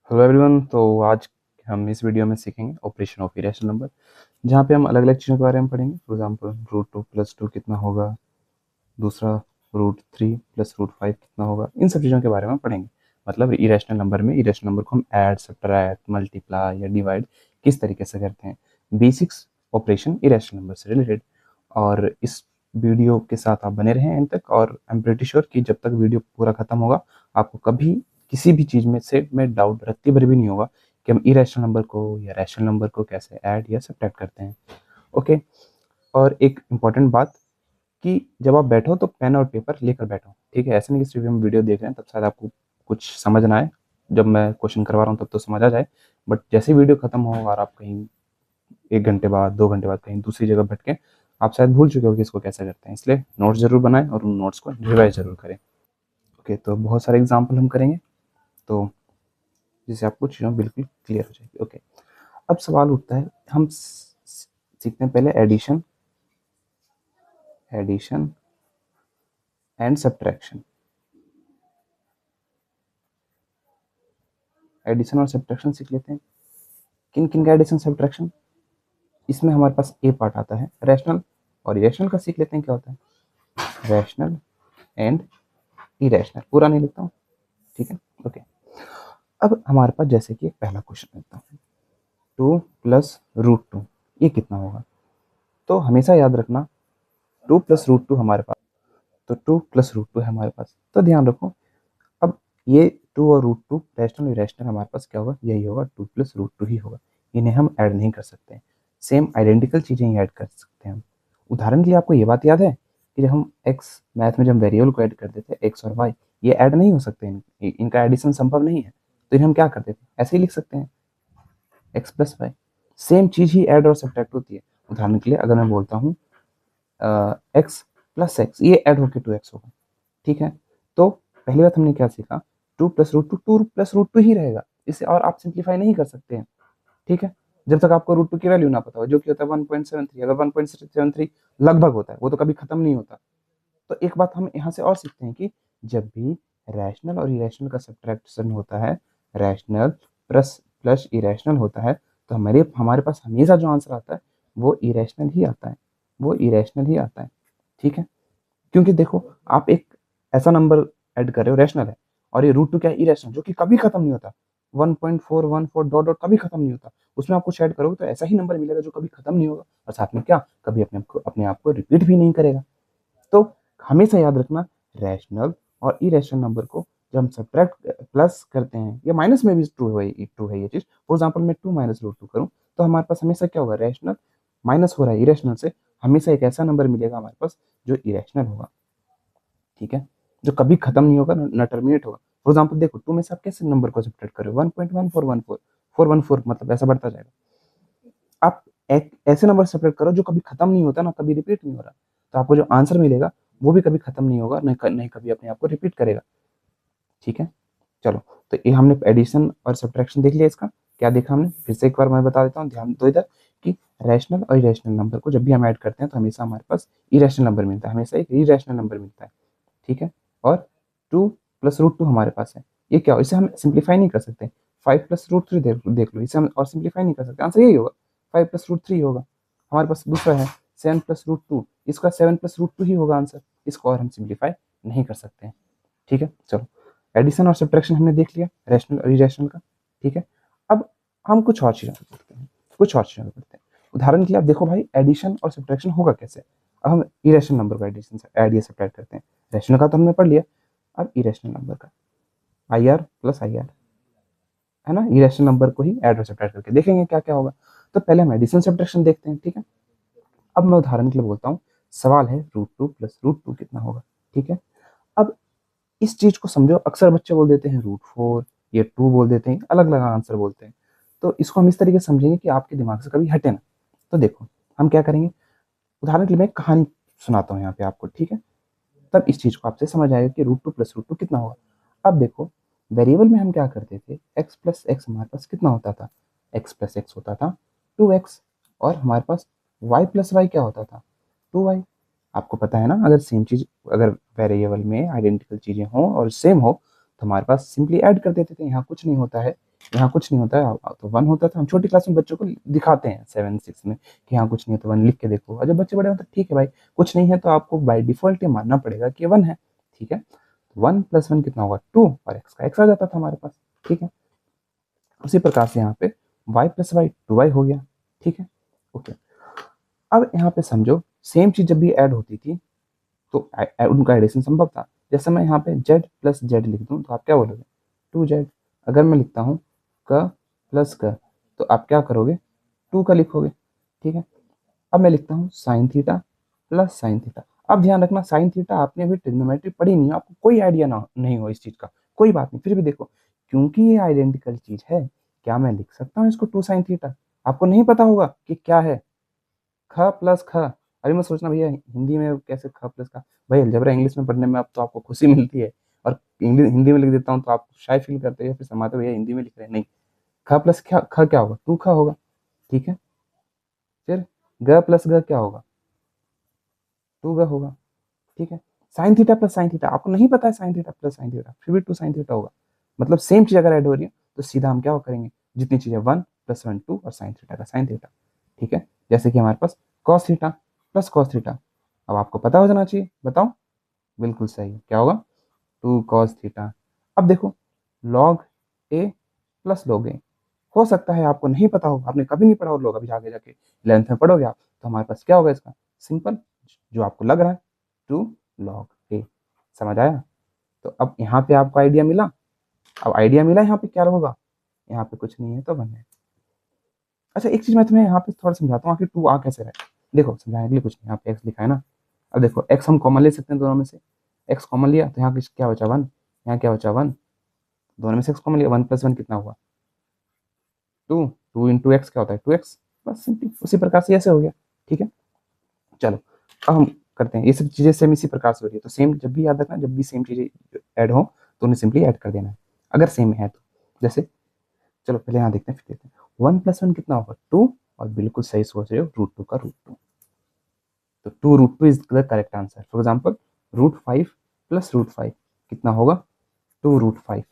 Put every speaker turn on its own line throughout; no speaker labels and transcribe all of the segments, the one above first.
Hello everyone. तो आज हम इस वीडियो में सीखेंगे ऑपरेशन ऑफ इरेशनल नंबर, जहाँ पे हम अलग अलग चीज़ों के बारे में पढ़ेंगे। फॉर एग्जांपल √2 + 2 कितना होगा, दूसरा √3 + √5 कितना होगा। इन सब चीज़ों के बारे में पढ़ेंगे। मतलब इरेशनल नंबर में इरेशनल नंबर को हम ऐड, सब्ट्रैक्ट, मल्टीप्लाई या डिवाइड किस तरीके से करते हैं, बेसिक्स ऑपरेशन इरेशनल नंबर से रिलेटेड। और इस वीडियो के साथ आप बने रहें एंड तक, और आई एम प्रीटी श्योर कि जब तक वीडियो पूरा खत्म होगा आपको कभी किसी भी चीज़ में डाउट रत्ती भर भी नहीं होगा कि हम इरेशनल नंबर को या रैशनल नंबर को कैसे ऐड या सब्ट्रैक्ट करते हैं। ओके। और एक इम्पॉर्टेंट बात कि जब आप बैठो तो पेन और पेपर लेकर बैठो, ठीक है। ऐसा नहीं कि सिर्फ हम वीडियो देख रहे हैं तब शायद आपको कुछ समझ ना आए। जब मैं क्वेश्चन करवा रहा हूँ तब तो समझ आ जाए, बट जैसे वीडियो खत्म हो और आप कहीं 1 घंटे बाद 2 घंटे बाद कहीं दूसरी जगह भटके, आप शायद भूल चुके हो कि इसको कैसे करते हैं। इसलिए नोट्स जरूर बनाएं और उन नोट्स को रिवाइज जरूर करें। ओके, तो बहुत सारे एग्जाम्पल हम करेंगे तो जिससे आपको चीज़ें बिल्कुल क्लियर हो जाएगी। ओके, अब सवाल उठता है, हम सीखते हैं पहले addition addition and subtraction. Addition और सब्ट्रैक्शन सीख लेते हैं। किन किन का एडिशन सब्ट्रैक्शन? इसमें हमारे पास ए पार्ट आता है रैशनल, और इरेशनल का सीख लेते हैं क्या होता है। रैशनल एंड इरेशनल, पूरा नहीं लिखता हूँ, ठीक है। ओके, अब हमारे पास जैसे कि एक पहला क्वेश्चन लेता हूँ, 2 + √2 ये कितना होगा। तो हमेशा याद रखना 2 + √2 हमारे पास, तो 2 + √2 है हमारे पास। तो ध्यान रखो, अब ये 2 और √2 रैशनल इरेशनल हमारे पास क्या होगा, यही होगा, 2 + √2 ही होगा। इन्हें हम ऐड नहीं कर सकते, सेम आइडेंटिकल चीज़ें ही ऐड कर सकते हैं हम। उदाहरण के लिए आपको ये बात याद है कि जब हम एक्स मैथ में जब वेरिएबल को ऐड करते थे, एक्स और वाई, ये ऐड नहीं हो सकते, इनका एडिशन संभव नहीं है। तो इन्हें हम क्या करते थे, ऐसे ही लिख सकते हैं, x + y। सेम चीज़ ही ऐड और सब्ट्रैक्ट होती है। उदाहरण के लिए अगर मैं बोलता हूँ x + x, ये ऐड होकर 2x होगा, ठीक है। तो पहली बात हमने क्या सीखा, 2 + √2 2 + √2 ही रहेगा, इसे और आप सिंप्लीफाई नहीं कर सकते हैं, ठीक है। जब तक आपको √2 की वैल्यू ना पता हो, जो कि होता है 1.73। अगर 1.73 लगभग होता है, वो तो कभी खत्म नहीं होता। तो एक बात हम यहाँ से और सीखते हैं कि जब भी रैशनल और इरेशनल का सब्ट्रैक्शन होता है, रैशनल प्लस इरेशनल होता है, तो हमारे पास हमेशा जो आंसर आता है वो इरेशनल ही आता है, वो इरेशनल ही आता है, ठीक है। क्योंकि देखो, आप एक ऐसा नंबर ऐड कर रहे हो, रैशनल है, और ये √2 क्या है, इरेशनल, जो कि कभी खत्म नहीं होता। 1.414 डॉट डॉट कभी खत्म नहीं होता। उसमें आप कुछ ऐड करोगे तो ऐसा ही नंबर मिलेगा जो कभी खत्म नहीं होगा, और साथ में क्या, कभी अपने आप को रिपीट भी नहीं करेगा। तो हमेशा याद रखना, रैशनल और इरेशनल नंबर को जब हम सब्ट्रैक्ट प्लस करते हैं, या माइनस में भी ट्रू है ये चीज़। फॉर एग्जाम्पल मैं 2 - √2 करूँ तो हमारे पास हमेशा क्या होगा, रैशनल माइनस हो रहा है इरेशनल से, हमेशा एक ऐसा नंबर मिलेगा हमारे पास जो इरेशनल होगा, ठीक है, जो कभी खत्म नहीं होगा, ना टर्मिनेट होगा। फॉर एग्जाम्पल देखो, 2 में से आप कैसे नंबर को सब्ट्रैक्ट करोगे, 1.1414 मतलब ऐसा बढ़ता जाएगा। आप एक ऐसे नंबर सेपरेट करो जो कभी खत्म नहीं होता, ना कभी रिपीट नहीं हो रहा, तो आपको जो आंसर मिलेगा वो भी कभी खत्म नहीं होगा, नहीं कभी अपने आप को रिपीट करेगा, ठीक है। चलो, तो ये हमने एडिशन और सब्ट्रैक्शन देख लिया। इसका क्या देखा हमने, फिर से एक बार मैं बता देता हूँ, ध्यान दो इधर, कि रैशनल और इरेशनल नंबर को जब भी हम ऐड करते हैं तो हमेशा हमारे पास इरेशनल नंबर मिलता है, हमेशा एक इरेशनल नंबर मिलता है, ठीक है। और 2 + √2 हमारे पास है, ये क्या हो, इसे हम सिंप्लीफाई नहीं कर सकते। 5 + √3 देख लो, इसे हम और सिंप्लीफाई नहीं कर सकते, आंसर यही होगा, 5 + √3 होगा। हमारे पास दूसरा है 7 + √2, इसका 7 + √2 ही होगा आंसर, इसको और हम सिंप्लीफाई नहीं कर सकते हैं, ठीक है। चलो, एडिशन और सब्ट्रैक्शन हमने देख लिया, रैशनल और इरेशनल का, ठीक है। अब हम कुछ और चीज़ों को पढ़ते हैं, उदाहरण के लिए आप देखो भाई, एडिशन और सब्ट्रैक्शन होगा कैसे। अब हम इरेशनल नंबर का एडिशन से ऐड या सब्ट्रैक्ट करते हैं। रैशनल का तो हमने पढ़ लिया, अब इरेशनल नंबर का, IR + IR, है ना, इरेशनल नंबर को ही ऐड और सब्ट्रैक्ट करके देखेंगे क्या क्या होगा। तो पहले हम एडिशन सब्ट्रैक्शन देखते हैं, ठीक है। अब मैं उदाहरण के लिए बोलता हूँ, सवाल है √2 + √2 कितना होगा, ठीक है। अब इस चीज को समझो, अक्सर बच्चे बोल देते हैं √4, ये 2 बोल देते हैं, अलग अलग आंसर बोलते हैं। तो इसको हम इस तरीके से समझेंगे कि आपके दिमाग से कभी हटे ना। तो देखो, हम क्या करेंगे, उदाहरण के लिए मैं एक कहानी सुनाता हूँ यहाँ पे आपको, ठीक है। तब इस चीज को आपसे समझ आएगा कि √2 + √2 कितना होगा। अब देखो, वेरिएबल में हम क्या करते थे, x + x हमारे पास कितना होता था, x + x होता था 2x, और हमारे पास y + y क्या होता था, 2y। आपको पता है ना, अगर सेम चीज, अगर वेरिएबल में आइडेंटिकल चीजें हों और सेम हो तो हमारे पास सिंपली ऐड कर देते थे, यहाँ कुछ नहीं होता है, यहाँ कुछ नहीं होता है तो 1 होता था। हम छोटी क्लास में बच्चों को दिखाते हैं 7 6 में कि यहाँ कुछ नहीं है तो 1 लिख के देखो, और जब बच्चे बड़े होते हैं ठीक है भाई कुछ नहीं है तो आपको बाय डिफॉल्ट ये मानना पड़ेगा कि 1 है। ठीक है, 1 + 1 कितना होगा 2, और x का x आ जाता था हमारे पास। ठीक है, उसी प्रकार से यहाँ पे y + y 2y हो गया। ठीक है, ओके। अब यहाँ पे समझो सेम चीज जब भी ऐड होती थी तो उनका एडिशन संभव था। जैसे मैं यहाँ पे z + z लिख दूं तो आप क्या बोलोगे 2z। अगर मैं लिखता हूँ क + क तो आप क्या करोगे 2 का लिखोगे। ठीक है, अब मैं लिखता हूँ sin थीटा + sin थीटा। अब ध्यान रखना sin थीटा आपने अभी ट्रिग्नोमेट्री पढ़ी नहीं है, आपको कोई आइडिया ना नहीं हो इस चीज का, कोई बात नहीं, फिर भी देखो क्योंकि ये आइडेंटिकल चीज है क्या मैं लिख सकता हूँ इसको 2 sin थीटा। आपको नहीं पता होगा कि क्या है ख + ख। अभी मैं सोचना भैया हिंदी में कैसे ख + ख, भाई अलजेब्रा इंग्लिश में पढ़ने में अब तो आपको खुशी मिलती है, और इंग्लिश हिंदी में लिख देता हूँ तो आप शाय फील करते हैं, फिर समाते भैया हिंदी में लिख रहे हैं, नहीं ख + ख क्या होगा 2 ख होगा। ठीक है, फिर ग + ग क्या होगा 2 ग होगा। ठीक है, sin थीटा + sin थीटा आपको नहीं पता है, sin थीटा + sin थीटा फिर भी 2 sin थीटा होगा। मतलब सेम चीज अगर ऐड हो रही है तो सीधा हम क्या करेंगे जितनी चीजें 1 + 1 2 और sin थीटा का sin थीटा। ठीक है, जैसे कि हमारे पास cos थीटा + cos थीटा, अब आपको पता हो जाना चाहिए, बताओ बिल्कुल सही क्या होगा 2 cos थीटा। अब देखो log a + log a, हो सकता है आपको नहीं पता हो, आपने कभी नहीं पढ़ा, और लोग अभी आगे जाके 11th में पढ़ोगे आप, तो हमारे पास क्या होगा इसका सिंपल जो आपको लग रहा है 2 log a। समझ आया? तो अब यहाँ पे आपको आइडिया मिला, अब आइडिया मिला यहाँ पे क्या होगा, यहाँ पे कुछ नहीं है तो 1 है। अच्छा एक चीज मैं तुम्हें यहाँ पे थोड़ा समझाता हूँ कि 2 आ कैसे रहा है। देखो समझाने के लिए कुछ नहीं, यहाँ पे x लिखा है ना, अब देखो x हम कॉमन ले सकते हैं दोनों में से, x कॉमन लिया तो यहाँ क्या बचा 1, यहाँ क्या बचा 1, दोनों में से x कॉमन लिया 1 + 1 कितना हुआ 2, 2 × x क्या होता है 2x, बस सिंपली उसी प्रकार से ऐसे हो गया। ठीक है, चलो अब हम करते हैं ये सब चीजें सेम इसी प्रकार से हो रही है, तो सेम जब भी याद रखना जब भी सेम चीजें ऐड हो तो उन्हें सिंपली ऐड कर देना है अगर सेम है तो। जैसे चलो पहले यहाँ देखते हैं फिर देखते हैं 1 + 1 कितना होगा 2, और बिल्कुल सही सोच रहे हो √2 का √2, तो 2 √2 is the correct answer. For example √5 + √5 कितना होगा 2 √5,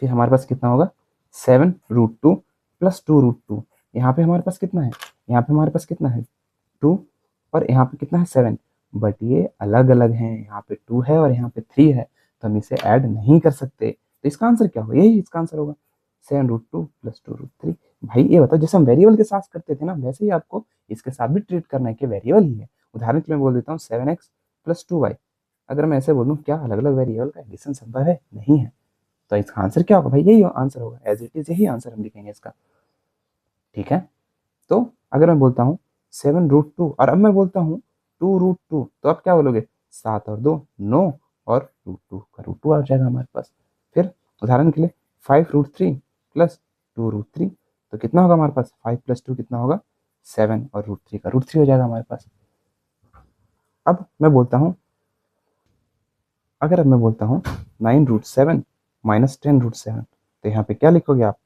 फिर हमारे पास कितना होगा 7 √2 + 2 √2, यहाँ पे हमारे पास कितना है, यहाँ पे हमारे पास कितना है 2, और यहाँ पे कितना है 7, बट ये अलग अलग हैं, यहाँ पे 2 है और यहाँ पे 3 है, तो हम इसे ऐड नहीं कर सकते, तो इसका आंसर क्या होगा, यही इसका आंसर होगा 7 √2 + 2 √3। भाई ये बताओ जैसे हम वेरिएबल के साथ करते थे ना वैसे ही आपको इसके साथ भी ट्रीट करना है कि वेरिएबल ही है। उदाहरण के लिए मैं बोल देता हूँ 7x + 2y, अगर मैं ऐसे बोलूँ क्या अलग अलग वेरिएबल का एडिशन संभव है, नहीं है, तो इसका आंसर क्या होगा भाई यही आंसर होगा, एज इट इज यही आंसर हम लिखेंगे इसका। ठीक है, तो अगर मैं बोलता हूँ 7 √2 और अब मैं बोलता हूँ 2 √2, तो आप क्या बोलोगे 7 और 2 9, और √2 का √2 आ जाएगा हमारे पास। फिर उदाहरण के लिए 5 √3 + 2 √3, तो कितना होगा हमारे पास 5 + 2 कितना होगा 7, और √3 का √3 हो जाएगा हमारे पास। अब मैं बोलता हूँ अगर अब मैं बोलता हूँ 9 √7 - 10 √7, तो यहाँ पे क्या लिखोगे आप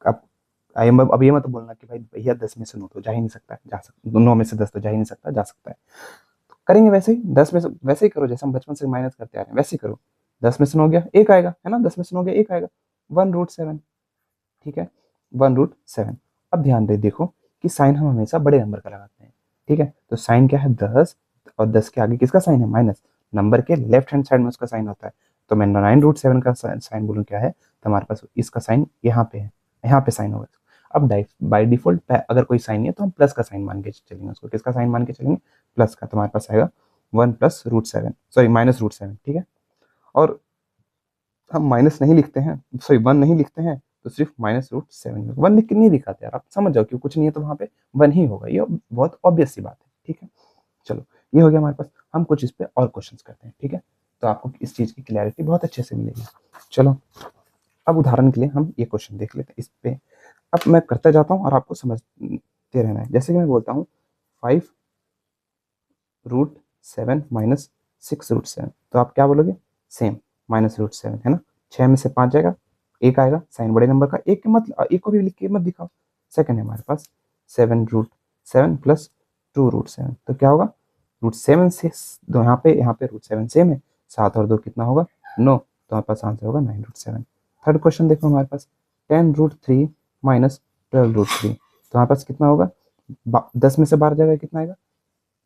अब ये मत बोलना कि भाई भैया 10 में से 9 तो जा ही नहीं सकता, जा सकता 9 में से 10 तो जा ही नहीं सकता, जा सकता है, तो करेंगे वैसे ही 10 में से वैसे ही करो जैसे हम बचपन से माइनस करते आ रहे हैं वैसे ही करो। 10 में से 9 गया 1 आएगा, है ना, 10 में से 9 गया 1 आएगा 1 √7। ठीक है, 1 √7। अब ध्यान दे देखो कि साइन हम हमेशा बड़े नंबर का लगाते हैं। ठीक है, तो साइन क्या है 10, और 10 के आगे किसका साइन है माइनस, नंबर के लेफ्ट हैंड साइड में उसका साइन होता है, तो मैं 9 √7 का साइन बोलूँ क्या है, तो हमारे पास इसका साइन यहाँ पे है, यहाँ पे साइन होगा। अब बाई डिफॉल्ट अगर कोई साइन नहीं है तो हम प्लस का साइन मान के चलेंगे, उसको किसका साइन मान के चलेंगे प्लस का, तो हमारे पास आएगा 1 + √7 सॉरी -√7। ठीक है, और हम माइनस नहीं लिखते हैं, सॉरी 1 नहीं लिखते हैं, तो सिर्फ -√7 1 लिख के नहीं दिखाते यार, आप समझ जाओ कि कुछ नहीं है तो वहाँ पे 1 ही होगा, ये बहुत ऑब्वियस सी बात है। ठीक है, चलो ये हो गया हमारे पास, हम कुछ इस पे और क्वेश्चंस करते हैं। ठीक है, तो आपको इस चीज़ की क्लैरिटी बहुत अच्छे से मिलेगी। चलो अब उदाहरण के लिए हम ये क्वेश्चन देख लेते हैं इस पे, अब मैं करता जाता हूँ और आपको समझते रहना है। जैसे कि मैं बोलता हूँ 5 √7 - 6 √7, तो आप क्या बोलोगे सेम -√7 है ना, 6 में से 5 जाएगा 1 आएगा, साइन बड़े नंबर का, एक मतलब एक को भी लिख के मत दिखाओ। सेकंड है हमारे पास 7 √7 + 2 √7, तो क्या होगा √7 से दो, यहाँ पे √7 सेम है, 7 और 2 कितना होगा 9, तो हमारे पास आंसर होगा 9 √7। थर्ड क्वेश्चन देखो हमारे पास 10√3 माइनस 12√3, तो हमारे पास कितना होगा, 10 में से 12 जाएगा कितना आएगा,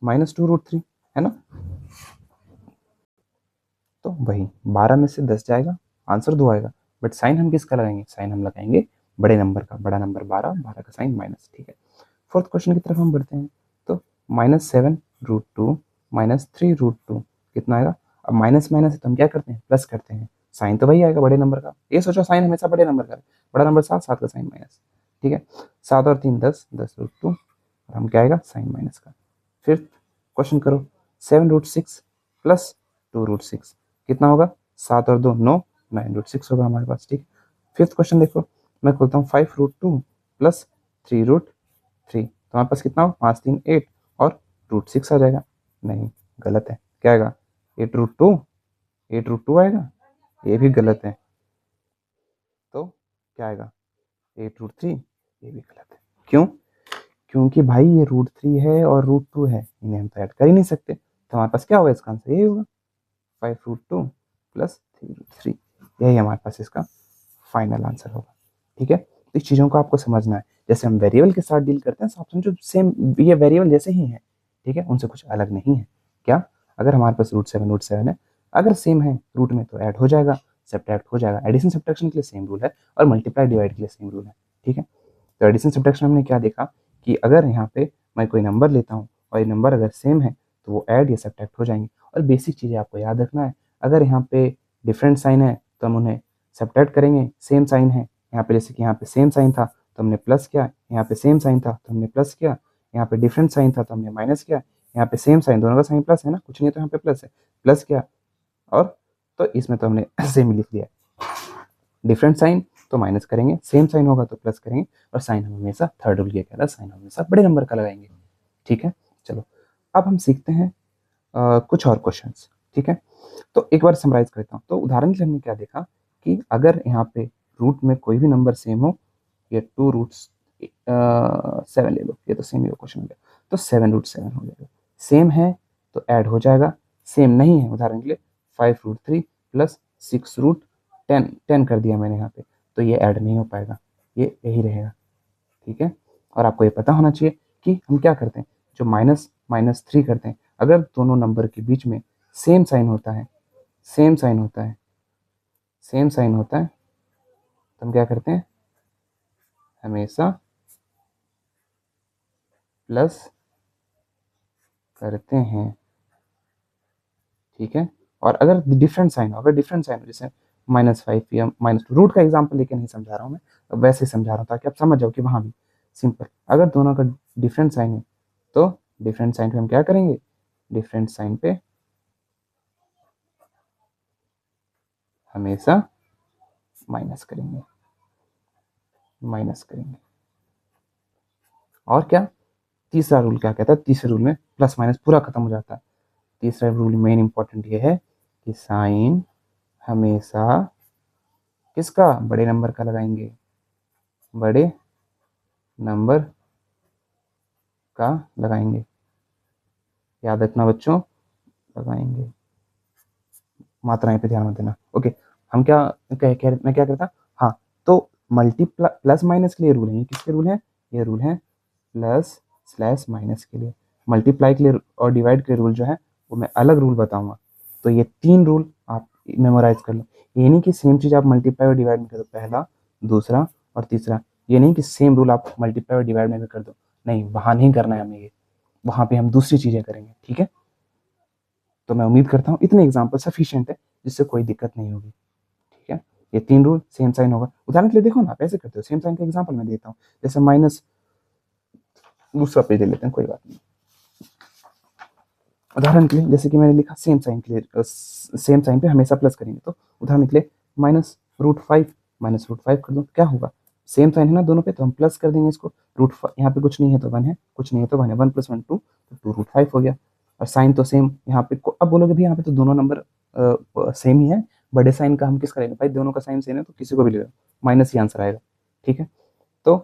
-2√3, है ना। तो वही 12 में से 10 जाएगा, आंसर 2 आएगा, बट साइन हम किसका लगाएंगे, साइन हम लगाएंगे बड़े नंबर का, बड़ा नंबर 12, 12 का साइन माइनस, ठीक है। फोर्थ क्वेश्चन की तरफ हम बढ़ते हैं, तो -7√2 -3√2 कितना आएगा। अब माइनस माइनस है तो हम क्या करते हैं, प्लस करते हैं, साइन तो वही आएगा बड़े नंबर का, ये सोचो साइन हमेशा बड़े नंबर का है, बड़ा नंबर 7, 7 का साइन माइनस, ठीक है। 7 और 3 10, 10√2, और हम क्या आएगा, साइन माइनस का। फिफ्थ क्वेश्चन करो, 7√6 प्लस 2√6 कितना होगा, 7 और 2 9, 9√6 होगा हमारे पास, ठीक है। फिफ्थ क्वेश्चन देखो, मैं खोलता हूँ, 5√2 प्लस 3√3, तो हमारे पास कितना हो, 5 3 8 और √6 आ जाएगा, नहीं गलत है, क्या आएगा, 8√2, 8√2 आएगा, ये भी गलत है, तो क्या आएगा, 8√3, ये भी गलत है। क्यों, क्योंकि भाई ये √3 है और √2 है, इन्हें हम तो ऐड कर ही नहीं सकते, तो हमारे पास क्या होगा, इसका आंसर यही होगा, 5√2 प्लस 3√3, यही हमारे पास इसका फाइनल आंसर होगा, ठीक है। तो इस चीज़ों को आपको समझना है, जैसे हम वेरिएबल के साथ डील करते हैं, आप समझो सेम ये वेरिएबल जैसे ही है, ठीक है, उनसे कुछ अलग नहीं है। क्या, अगर हमारे पास √7 है, अगर सेम है रूट में तो ऐड हो जाएगा, सब्ट्रैक्ट हो जाएगा, एडिशन सब्ट्रैक्शन के लिए सेम रूल है, और मल्टीप्लाई डिवाइड के लिए सेम रूल है, ठीक है। तो एडिशन सब्ट्रैक्शन हमने क्या देखा कि अगर यहाँ पे मैं कोई नंबर लेता हूँ और ये नंबर अगर सेम है तो वो ऐड या सब्ट्रैक्ट हो जाएंगे, और बेसिक चीज़ें आपको याद रखना है, अगर यहाँ पे डिफरेंट साइन है तो हम उन्हें सब्ट्रैक्ट करेंगे, सेम साइन है यहाँ पे, जैसे कि यहाँ पे सेम साइन था तो हमने प्लस किया, यहाँ पे सेम साइन था तो हमने प्लस किया, यहाँ पे डिफरेंट साइन था तो हमने माइनस किया, यहाँ पे सेम साइन, दोनों का साइन प्लस है ना, कुछ नहीं है तो यहाँ पे प्लस है, प्लस किया, और तो इसमें तो हमने सेम लिख दिया, डिफरेंट साइन तो माइनस करेंगे, सेम साइन होगा तो प्लस करेंगे, और साइन हम हमेशा थर्ड रूल ये कह रहा है, साइन हमेशा बड़े नंबर का लगाएंगे, ठीक है। चलो अब हम सीखते हैं कुछ और क्वेश्चंस, ठीक है। तो एक बार समराइज करता हूँ, तो उदाहरण के लिए हमने क्या देखा कि अगर यहाँ पे रूट में कोई भी नंबर सेम हो, ये 2√7 ले लो, ये तो सेम ही क्वेश्चन हो गया, तो 7√7 हो जाएगा, सेम है तो ऐड हो जाएगा, सेम नहीं है उदाहरण के लिए 5√3 प्लस 6√10, 10 कर दिया मैंने यहाँ पे, तो ये ऐड नहीं हो पाएगा, ये यही रहेगा, ठीक है। और आपको ये पता होना चाहिए कि हम क्या करते हैं, जो -3 करते हैं, अगर दोनों नंबर के बीच में सेम साइन होता है, सेम साइन होता है, सेम साइन होता है, तो हम क्या करते हैं, हमेशा प्लस करते हैं, ठीक है। और अगर डिफरेंट साइन हो, अगर डिफरेंट साइन हो, जैसे -5 या -2, रूट का एग्जाम्पल लेके नहीं समझा रहा हूँ मैं, वैसे समझा रहा हूँ ताकि आप समझ जाओ कि वहाँ भी सिंपल, अगर दोनों का डिफरेंट साइन है तो डिफरेंट साइन पे हम क्या करेंगे, डिफरेंट साइन पे हमेशा माइनस करेंगे, माइनस करेंगे। और क्या, तीसरा रूल क्या कहता है, तीसरे रूल में प्लस माइनस पूरा खत्म हो जाता है, तीसरा रूल मेन इंपॉर्टेंट ये है कि साइन हमेशा किसका, बड़े नंबर का लगाएंगे, बड़े नंबर का लगाएंगे, याद रखना बच्चों, लगाएंगे, मात्राएं पे ध्यान मत देना, ओके। हम क्या मैं क्या करता, हाँ, तो प्लस माइनस के लिए रूल है, ये किसके रूल है, ये रूल है प्लस स्लैश माइनस के लिए, मल्टीप्लाई के लिए और डिवाइड के रूल जो है वो मैं अलग रूल बताऊंगा, तो ये 3 रूल आप मेमोराइज कर लो, ये नहीं कि सेम चीज़ आप मल्टीप्लाई और डिवाइड में कर दो, पहला दूसरा और तीसरा, ये नहीं कि सेम रूल आप मल्टीप्लाई और डिवाइड में भी कर दो, नहीं, वहाँ नहीं करना है हमें, ये वहाँ पे हम दूसरी चीज़ें करेंगे, ठीक है। तो मैं उम्मीद करता हूँ इतने एग्जाम्पल सफिशिएंट है जिससे कोई दिक्कत नहीं होगी, ठीक है। ये 3 रूल सेम साइन होगा, उदाहरण के लिए देखो ना, आप ऐसे करते हो, सेम साइन का एग्जाम्पल मैं देता हूँ, जैसे माइनस, दूसरा पेज ले लेते हैं, कोई बात नहीं, उदाहरण के लिए जैसे कि मैंने लिखा सेम साइन के लिए, सेम साइन पे हमेशा प्लस करेंगे, तो उदाहरण के लिए -√5, -√5 कर दो, क्या होगा, सेम साइन है ना दोनों पे, तो हम प्लस कर देंगे इसको, यहाँ पे कुछ नहीं है तो 1 है, कुछ नहीं है तो 1 है, 1 + 1 2, तो 2√5 हो गया, और साइन तो सेम यहाँ पे, अब बोलोगे भी यहाँ पे तो दोनों नंबर सेम ही है, बड़े साइन का हम किसका लेंगे, भाई दोनों का साइन सेम है तो किसी को भी ले लो, माइनस ही आंसर आएगा, ठीक है। तो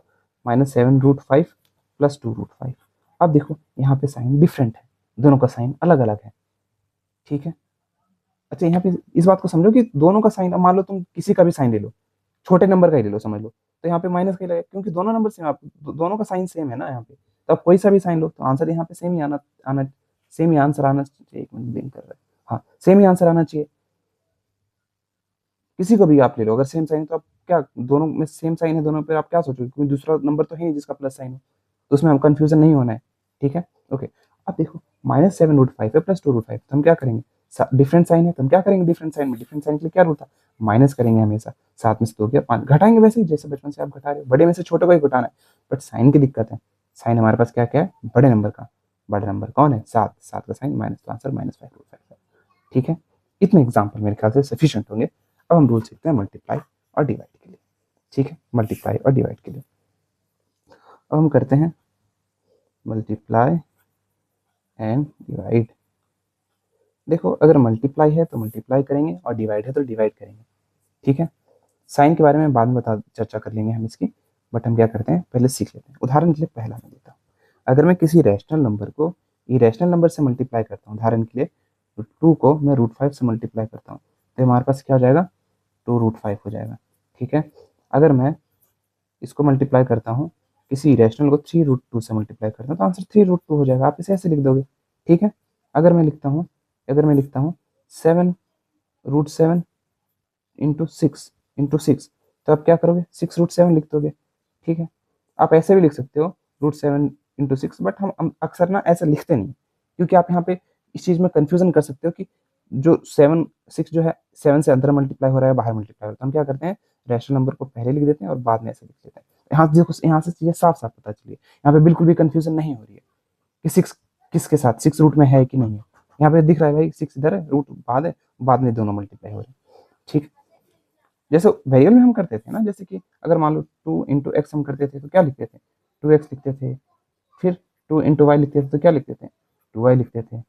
-7√5 प्लस 2√5, अब देखो यहाँ पे साइन डिफरेंट है, दोनों का साइन अलग अलग है, ठीक है। अच्छा यहाँ पे इस बात को समझो कि दोनों का साइन, मान लो तुम किसी का भी साइन ले लो, छोटे नंबर का ही ले लो, समझ लो, तो यहाँ पे माइनस का ही लगेगा क्योंकि दोनों नंबर सेम, आप दोनों का साइन सेम है ना यहाँ पे, तो आप कोई सा भी साइन लो तो आंसर यहाँ पे सेम ही आना सेम ही आंसर आना चाहिए। एक मिनट ब्लिंक कर रहा है, हाँ सेम ही आंसर आना चाहिए। किसी को भी आप ले लो, अगर सेम साइन है तो आप क्या, दोनों में सेम साइन है दोनों पे, आप क्या सोचोगे, क्योंकि दूसरा नंबर तो है नहीं जिसका प्लस साइन हो, तो उसमें हम कंफ्यूजन नहीं होना है, ठीक है। ओके, अब देखो -7√5 है +2√5, तो हम क्या करेंगे, डिफरेंट साइन है तो हम क्या करेंगे, डिफरेंट साइन में डिफरेंट साइन के लिए क्या रूल था, माइनस करेंगे हमेशा, 7 में से 2 गया 5, घटाएंगे वैसे ही जैसे बचपन से आप घटा रहे हो, बड़े में से छोटे को ही घटाना है, बट साइन की दिक्कत है, साइन हमारे पास क्या क्या है, बड़े नंबर का, बड़ा नंबर कौन है 7, 7 का साइन माइनस, तो आंसर -5/5 है, ठीक है। इतने एग्जाम्पल मेरे ख्याल से सफिशिएंट होंगे। अब हम रूल सीखते हैं मल्टीप्लाई और डिवाइड के लिए, ठीक है, मल्टीप्लाई और डिवाइड के लिए अब हम करते हैं मल्टीप्लाई एंड डिवाइड। देखो अगर मल्टीप्लाई है तो मल्टीप्लाई करेंगे और डिवाइड है तो डिवाइड करेंगे, ठीक है। साइन के बारे में बाद में चर्चा कर लेंगे हम इसकी, बट हम क्या करते हैं पहले सीख लेते हैं। उदाहरण के लिए पहला मैं देता हूँ, अगर मैं किसी रैशनल नंबर को इरेशनल नंबर से मल्टीप्लाई करता हूँ, उदाहरण के लिए 2 को मैं √5 से मल्टीप्लाई करता हूँ, तो हमारे पास क्या हो जाएगा, 2√5 हो जाएगा, ठीक है। अगर मैं इसको मल्टीप्लाई करता हूँ, किसी इरेशनल को 3√2 से मल्टीप्लाई करता हूँ, तो आंसर 3√2 हो जाएगा, आप इसे ऐसे लिख दोगे, ठीक है। अगर मैं लिखता हूँ 7√7 इंटू 6 तो आप क्या करोगे, 6√7 लिख दोगे, ठीक है। आप ऐसे भी लिख सकते हो √7 इंटू 6, बट हम अक्सर ना ऐसे लिखते नहीं, क्योंकि आप यहाँ पे इस चीज़ में कंफ्यूजन कर सकते हो कि जो 6 जो है 7 से अंदर मल्टीप्लाई हो रहा है बाहर मल्टीप्लाई हो रहा है, तो हम क्या करते हैं रैशनल नंबर को पहले लिख देते हैं और बाद में ऐसे लिख देते हैं। यहाँ देखो, यहाँ से चीज़ें साफ साफ पता चलिए, यहाँ पे बिल्कुल भी कंफ्यूजन नहीं हो रही है कि 6 किसके साथ, 6 रूट में है कि नहीं है, यहाँ पे दिख रहा है भाई 6 इधर है, रूट बाद है, बाद में दोनों मल्टीप्लाई हो रहे हैं, ठीक। जैसे वेरिएबल में हम करते थे ना, जैसे कि अगर मान लो 2 × x हम करते थे तो क्या लिखते थे, 2x लिखते थे, फिर 2 × y लिखते थे तो क्या लिखते थे, 2y लिखते थे।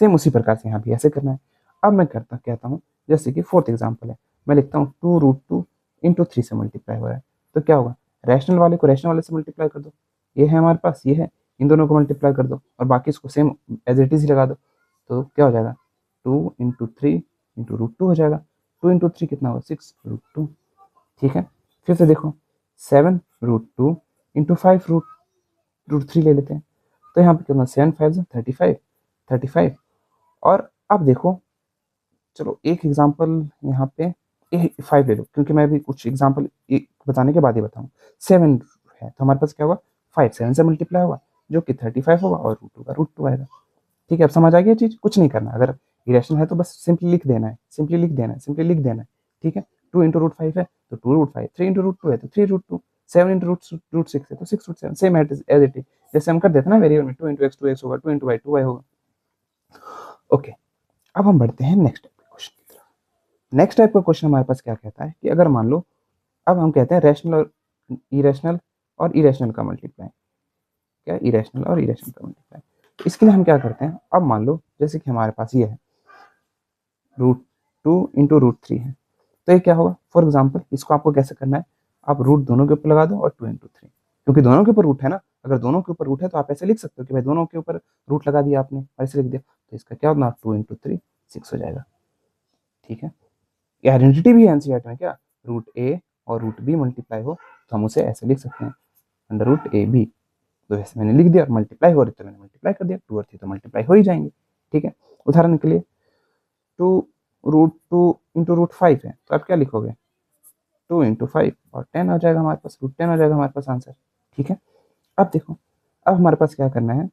सेम उसी प्रकार से यहाँ भी ऐसे करना है। अब मैं कहता हूँ, जैसे कि फोर्थ एग्जाम्पल है, मैं लिखता हूँ 2√2 × 3 से मल्टीप्लाई हो रहा है, तो क्या होगा, रैशनल वाले को रैशनल वाले से मल्टीप्लाई कर दो, ये है हमारे पास, ये है, इन दोनों को मल्टीप्लाई कर दो और बाकी इसको सेम एज इट इज ही लगा दो, तो क्या हो जाएगा 2 × 3 × √2 हो जाएगा। 2 × 3 कितना होगा, 6√2, ठीक है। फिर से देखो 7√2 × 5√3 ले लेते हैं, तो यहाँ पे कितना 7×5 = 35 और अब देखो, चलो एक एग्जांपल यहाँ पे 5 ले लो, क्योंकि मैं भी कुछ एग्जांपल बताने के बाद ही बताऊँ। 7 है तो हमारे पास क्या होगा, 5 7 से मल्टीप्लाई होगा जो कि 35 होगा और √2 का √2 आएगा, ठीक है। अब समझ आ गया चीज, कुछ नहीं करना, अगर इरेशनल है तो बस सिंपली लिख देना है, ठीक है। 2 × √5 है तो 2√5, 3 × √2 है तो 3√2, 7 × √6 है तो 6√7, सेम एज इट इज, जैसे हम कर देते हैं ना वेरिएबल में, 2 × x 2x होगा, 2 × y 2y होगा। ओके, अब हम बढ़ते हैं नेक्स्ट टाइप के क्वेश्चन की तरफ। नेक्स्ट टाइप का क्वेश्चन हमारे पास क्या कहता है कि अगर मान लो, अब हम कहते हैं रैशनल और इरेशनल का मल्टीप्लाई, क्या इरेशनल और इरेशनल का मल्टीप्लाई, इसके लिए हम क्या करते हैं, अब मान लो जैसे कि हमारे पास ये है √2 × √3 है, तो ये क्या होगा, फॉर एग्जाम्पल इसको आपको कैसे करना है, आप रूट दोनों के ऊपर लगा दो और 2 × 3, क्योंकि दोनों के ऊपर रूट है ना, अगर दोनों के ऊपर रूट है तो आप ऐसे लिख सकते हो कि भाई दोनों के ऊपर रूट लगा दिया आपने और ऐसे लिख दिया, तो इसका क्या होगा 2 × 3 6 हो जाएगा, ठीक है। ये आइडेंटिटी भी है एनसीईआरटी में, क्या √a और √b मल्टीप्लाई हो तो हम उसे ऐसे लिख सकते हैं √ab, तो वैसे मैंने लिख दिया, और मल्टीप्लाई हो रही तो मैंने मल्टीप्लाई कर दिया, 2 और 3 तो मल्टीप्लाई हो ही जाएंगे, ठीक है। उदाहरण के लिए 2√2 × √5 है तो आप क्या लिखोगे, 2 × 5 और 10 आ जाएगा हमारे पास, √10 आ जाएगा हमारे पास आंसर, ठीक है। अब देखो, अब हमारे पास क्या करना है,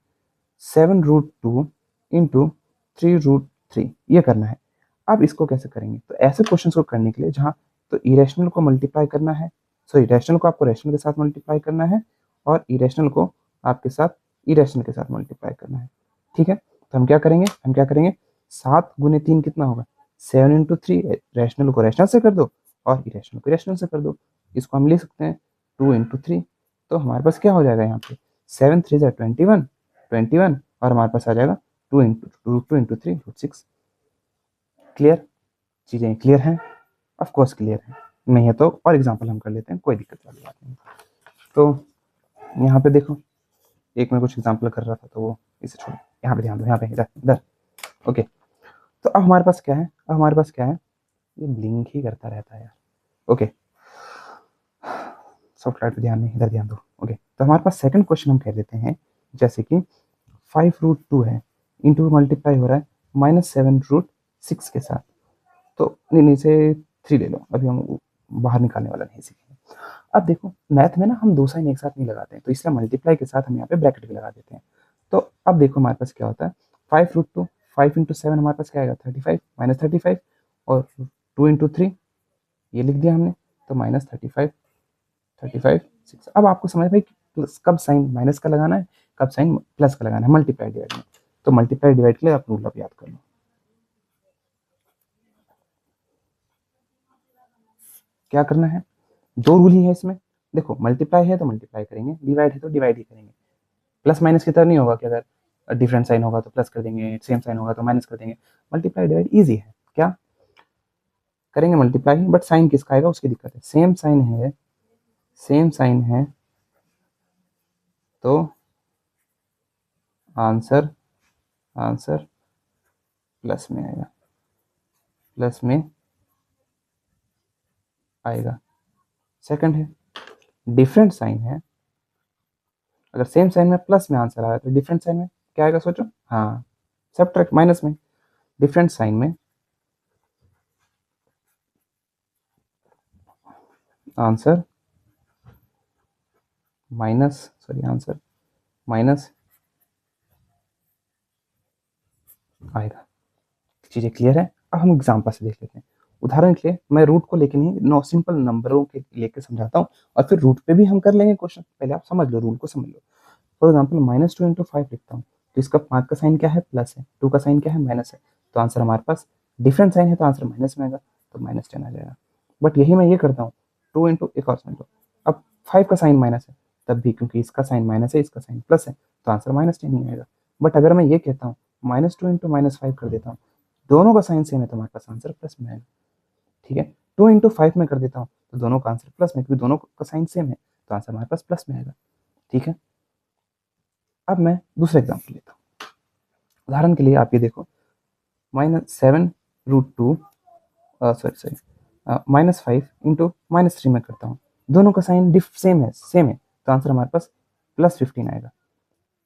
7√2 × 3√3 ये करना है। अब इसको कैसे करेंगे, तो ऐसे क्वेश्चन को करने के लिए जहाँ तो इरेशनल को मल्टीप्लाई करना है, सॉरी रैशनल को आपको रैशनल के साथ मल्टीप्लाई करना है और इरेशनल को आपके साथ इरेशनल के साथ मल्टीप्लाई करना है, ठीक है। तो हम क्या करेंगे 7 × 3 कितना होगा, 7 × 3, रैशनल को रैशनल से कर दो और इरेशनल को इरेशनल से कर दो, इसको हम लिख सकते हैं 2 × 3, तो हमारे पास क्या हो जाएगा यहाँ पे 7 3 = 21 और हमारे पास आ जाएगा 2 × 3 √6। क्लियर, चीज़ें क्लियर हैं, ऑफ कोर्स क्लियर है, नहीं है तो और एग्जांपल हम कर लेते हैं, कोई दिक्कत वाली बात नहीं। तो यहाँ पे देखो, एक मैं कुछ एग्जांपल कर रहा था तो वो इसे छोड़ो, यहाँ पे ध्यान दो, यहाँ पे इधर ओके। तो अब हमारे पास क्या है, ये ब्लिंक ही करता रहता है यार, ओके। सॉफ्टवेयर पे ध्यान नहीं, इधर ध्यान दो। ओके, तो हमारे पास सेकंड क्वेश्चन हम कह लेते हैं, जैसे कि 5√2 है, इंटू मल्टीप्लाई हो रहा है -7√6 के साथ। तो नहीं इसे 3 ले लो, अभी हम बाहर निकालने वाला नहीं सीखेंगे। अब देखो मैथ में ना हम दो साइन एक साथ नहीं लगाते हैं, तो इसलिए मल्टीप्लाई के साथ हम यहाँ पे ब्रैकेट भी लगा देते हैं। तो अब देखो हमारे पास क्या होता है, 5√2, 5 इंटू 7 हमारे पास क्या आएगा 35 -35, और 2 इंटू 3 ये लिख दिया हमने, तो -35 35 6। अब आपको समझ भाई प्लस कब साइन माइनस का लगाना है, कब साइन प्लस का लगाना है मल्टीप्लाई डिवाइड में। तो मल्टीप्लाई डिवाइड के लिए आप रूल अब याद कर लो। क्या करना है, दो रूल ही है इसमें। देखो मल्टीप्लाई है तो मल्टीप्लाई करेंगे, डिवाइड है तो डिवाइड ही करेंगे। प्लस माइनस की तरह नहीं होगा कि अगर डिफरेंट साइन होगा तो प्लस कर देंगे, सेम साइन होगा तो माइनस कर देंगे। मल्टीप्लाई डिवाइड इजी है, क्या करेंगे मल्टीप्लाई, बट साइन किसका आएगा उसकी दिक्कत है। सेम साइन है, सेम साइन है तो आंसर आंसर प्लस में आएगा, प्लस में आएगा। सेकंड है डिफरेंट साइन है, अगर सेम साइन में प्लस में आंसर आया तो डिफरेंट साइन में क्या आएगा सोचो, हाँ सब्ट्रैक्ट माइनस में। डिफरेंट साइन में answer minus, sorry answer minus आएगा। चीज़ें क्लियर है। अब हम एग्जाम्पल से देख लेते हैं। उदाहरण के लिए मैं रूट को लेके नहीं, नौ सिंपल नंबरों के लेके समझाता हूँ, और फिर रूट पे भी हम कर लेंगे क्वेश्चन। पहले आप समझ लो, रूल को समझ लो। फॉर एग्जाम्पल -2 इंटू 5 लिखता हूँ, तो इसका 5 का साइन क्या है प्लस है, 2 का साइन क्या है माइनस है, तो आंसर हमारे पास डिफरेंट साइन है तो आंसर माइनस में आएगा, तो -10 आ जाएगा। बट यही मैं ये करता हूँ 2 इंटू एक और समझ लो, अब 5 का साइन माइनस है, तब भी क्योंकि इसका साइन माइनस है इसका साइन प्लस है, तो आंसर -10 ही आएगा। बट अगर मैं ये कहता हूँ -2 इंटू -5 कर देता हूँ, दोनों का साइन सेम है तो हमारे पास आंसर प्लस में आएगा। ठीक है, 2 इंटू 5 में कर देता हूँ तो दोनों का आंसर प्लस में, क्योंकि दोनों का साइन सेम है तो आंसर हमारे पास प्लस में आएगा। ठीक है, अब मैं दूसरा एग्जाम्पल लेता हूँ। उदाहरण के लिए आप ये देखो, -7√2 सॉरी -5 इंटू -3 में करता हूँ, दोनों का साइन सेम है तो आंसर हमारे पास +15 आएगा,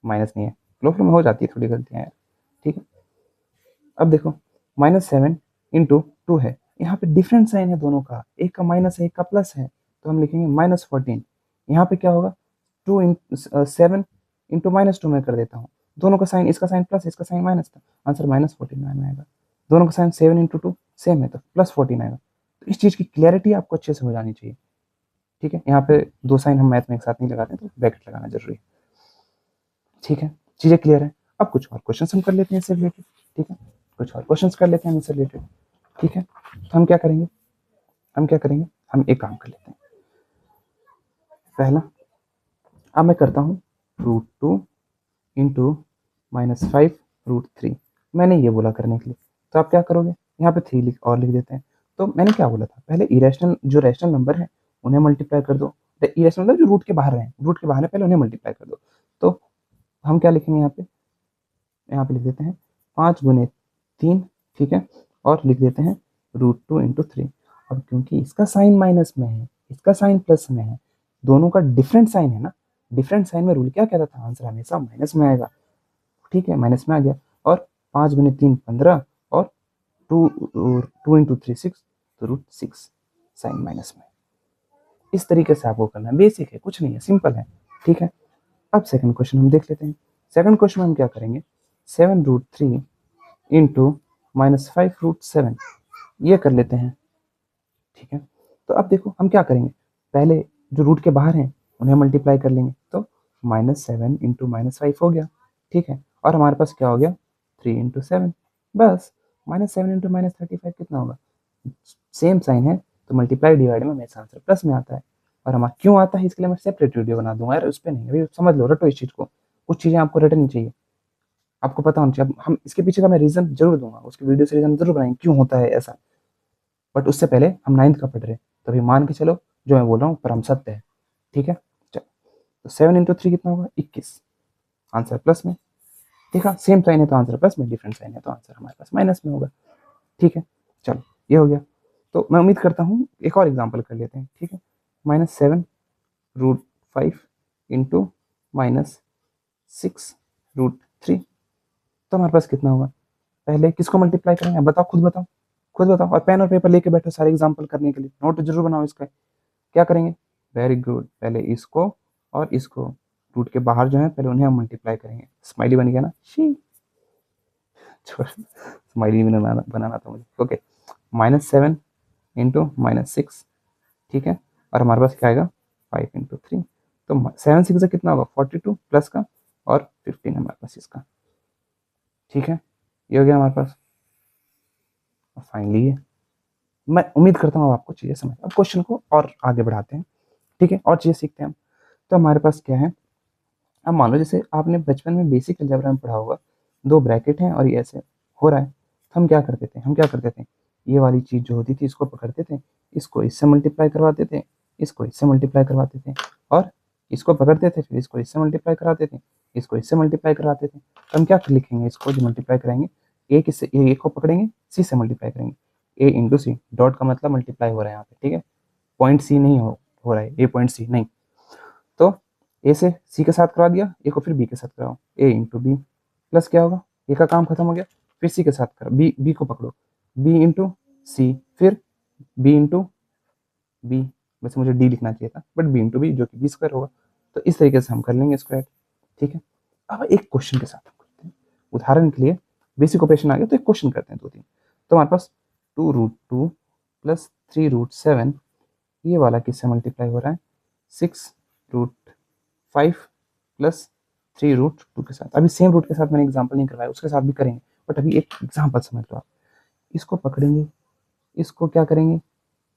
माइनस नहीं है। फ्लो में हो जाती है थोड़ी गलतियाँ यार। ठीक है, अब देखो -7 इंटू 2 है, यहाँ पे डिफरेंट साइन है दोनों का, एक का माइनस है एक का प्लस है, तो हम लिखेंगे -14। यहाँ पे क्या होगा 7 इंटू -2 में कर देता हूँ, दोनों का साइन, इसका साइन प्लस इसका साइन माइनस था, आंसर -14 में आएगा। दोनों का साइन 7 इंटू 2 सेम है तो +14 आएगा। तो इस चीज़ की क्लियरिटी आपको अच्छे से हो जानी चाहिए। ठीक है, यहाँ पे दो साइन हम मैथ में एक साथ नहीं लगाते तो ब्रैकेट लगाना जरूरी है। ठीक है, चीज़ें क्लियर है। अब कुछ और क्वेश्चन हम कर लेते हैं इससे रिलेटेड। ठीक है, कुछ और क्वेश्चन कर लेते हैं इससे रिलेटेड। ठीक है, तो हम क्या करेंगे, हम एक काम कर लेते हैं। पहला, अब मैं करता हूँ √2 इंटू -5√3। मैंने ये बोला करने के लिए, तो आप क्या करोगे, यहाँ पे 3 लिख देते हैं। तो मैंने क्या बोला था, पहले इरेशनल जो रैशनल नंबर है उन्हें मल्टीप्लाई कर दो। इरेशनल मतलब जो रूट के बाहर हैं, रूट के बाहर है पहले उन्हें मल्टीप्लाई कर दो। तो हम क्या लिखेंगे यहाँ पे लिख देते हैं 5 गुने 3। ठीक है, और लिख देते हैं √2 इंटू 3। अब क्योंकि इसका साइन माइनस में है इसका साइन प्लस में है, दोनों का डिफरेंट साइन है ना, डिफरेंट साइन में रूल क्या कहता था, आंसर हमेशा माइनस में आएगा। ठीक है, माइनस में आ गया, और 5 गुने 3 15, और 2 इंटू 3 6, तो √6 साइन माइनस में। इस तरीके से आपको करना है, बेसिक है, कुछ नहीं है, सिंपल है। ठीक है, अब सेकंड क्वेश्चन हम देख लेते हैं। सेकंड क्वेश्चन में हम क्या करेंगे, 7√3 इंटू -5√7 ये कर लेते हैं। ठीक है, तो अब देखो हम क्या करेंगे, पहले जो रूट के बाहर हैं उन्हें मल्टीप्लाई कर लेंगे, तो -7 इंटू -5 हो गया। ठीक है, और हमारे पास क्या हो गया 3 इंटू 7, बस। -7 इंटू -35 कितना होगा, सेम साइन है तो मल्टीप्लाई डिवाइड में हमेशा आंसर प्लस में आता है। और हमारा क्यों आता है इसके लिए मैं सेपरेट वीडियो बना दूंगा यार, उस पर नहीं, अभी समझ लो, रटो इस चीज़ को। कुछ चीज़ें आपको रटनी चाहिए, आपको पता होना चाहिए। अब हम इसके पीछे का मैं रीज़न जरूर दूंगा, उसकी वीडियो से रीज़न जरूर बनाएंगे क्यों होता है ऐसा। बट उससे पहले हम 9th का पढ़ रहे हैं, तभी मान के चलो जो मैं बोल रहा हूँ परम सत्य है। ठीक है, चलो, तो 7 इंटू 3 कितना होगा 21, आंसर प्लस में। देखा, सेम साइन है तो आंसर प्लस में, डिफरेंट साइन है तो आंसर हमारे पास माइनस में होगा। ठीक है, चलो ये हो गया। तो मैं उम्मीद करता हूँ एक और एग्जाम्पल कर लेते हैं। ठीक है, -7 रूट 5 इंटू -6 √3। तो हमारे पास कितना होगा? पहले किसको मल्टीप्लाई करेंगे? बताओ, खुद बताओ, खुद बताओ। और पेन और पेपर लेके बैठो सारे एग्जाम्पल करने के लिए, नोट जरूर बनाओ इसका। क्या करेंगे? वेरी गुड, पहले इसको और इसको, रूट के बाहर जो है पहले उन्हें हम मल्टीप्लाई करेंगे। स्माइली बन गया ना? शी, छोड़, स्माइली बनाना था मुझे। ओके, -7 इंटू -6, ठीक है। और हमारे पास क्या आएगा? 5 इंटू 3। तो 7 6 से कितना होगा? 42 प्लस का और 15 हमारे पास इसका, ठीक है। ये हो गया हमारे पास। फाइनली ये, मैं उम्मीद करता हूँ आपको चीज़ें समझ। अब क्वेश्चन को और आगे बढ़ाते हैं, ठीक है, और चीज़ें सीखते हैं हम। तो हमारे पास क्या है? अब मान लो जैसे आपने बचपन में बेसिक अलजेब्रा में पढ़ा होगा, 2 ब्रैकेट हैं और ये ऐसे हो रहा है, तो हम क्या करते थे? ये वाली चीज़ जो होती थी इसको पकड़ते थे, इसको इससे मल्टीप्लाई करवाते थे, इसको इससे मल्टीप्लाई करवाते थे, और इसको पकड़ते थे, फिर इसको इससे मल्टीप्लाई कराते थे, इसको इससे मल्टीप्लाई कराते थे। तो हम क्या लिखेंगे? इसको जो मल्टीप्लाई कराएंगे, ए किससे? ए को पकड़ेंगे, सी से मल्टीप्लाई करेंगे। ए इंटू सी, डॉट का मतलब मल्टीप्लाई हो रहा है यहाँ पे, ठीक है। पॉइंट सी नहीं हो रहा है, ए पॉइंट सी नहीं। तो ए से सी के साथ करवा दिया, ए को फिर बी के साथ कराओ, ए इंटू बी, प्लस क्या होगा? ए का काम खत्म हो गया, फिर सी के साथ करो, बी को पकड़ो, बी इंटू सी, फिर बी इंटू बी। वैसे मुझे डी लिखना चाहिए था, बट बी इंटू बी जो कि बी स्क्वायर होगा। तो इस तरीके से हम कर लेंगे स्क्वायर, ठीक है। अब एक क्वेश्चन के साथ हम करते हैं, उदाहरण के लिए बेसिक ऑपरेशन आ गया तो एक क्वेश्चन करते हैं 2 3। तो हमारे पास 2√2 प्लस 3√7, ये वाला किससे मल्टीप्लाई हो रहा है? 6√5 प्लस 3√2 के साथ। अभी सेम रूट के साथ मैंने एग्जाम्पल नहीं करवाया, उसके साथ भी करेंगे, बट अभी एक एग्जाम्पल समझ लो आप। इसको पकड़ेंगे, इसको क्या करेंगे?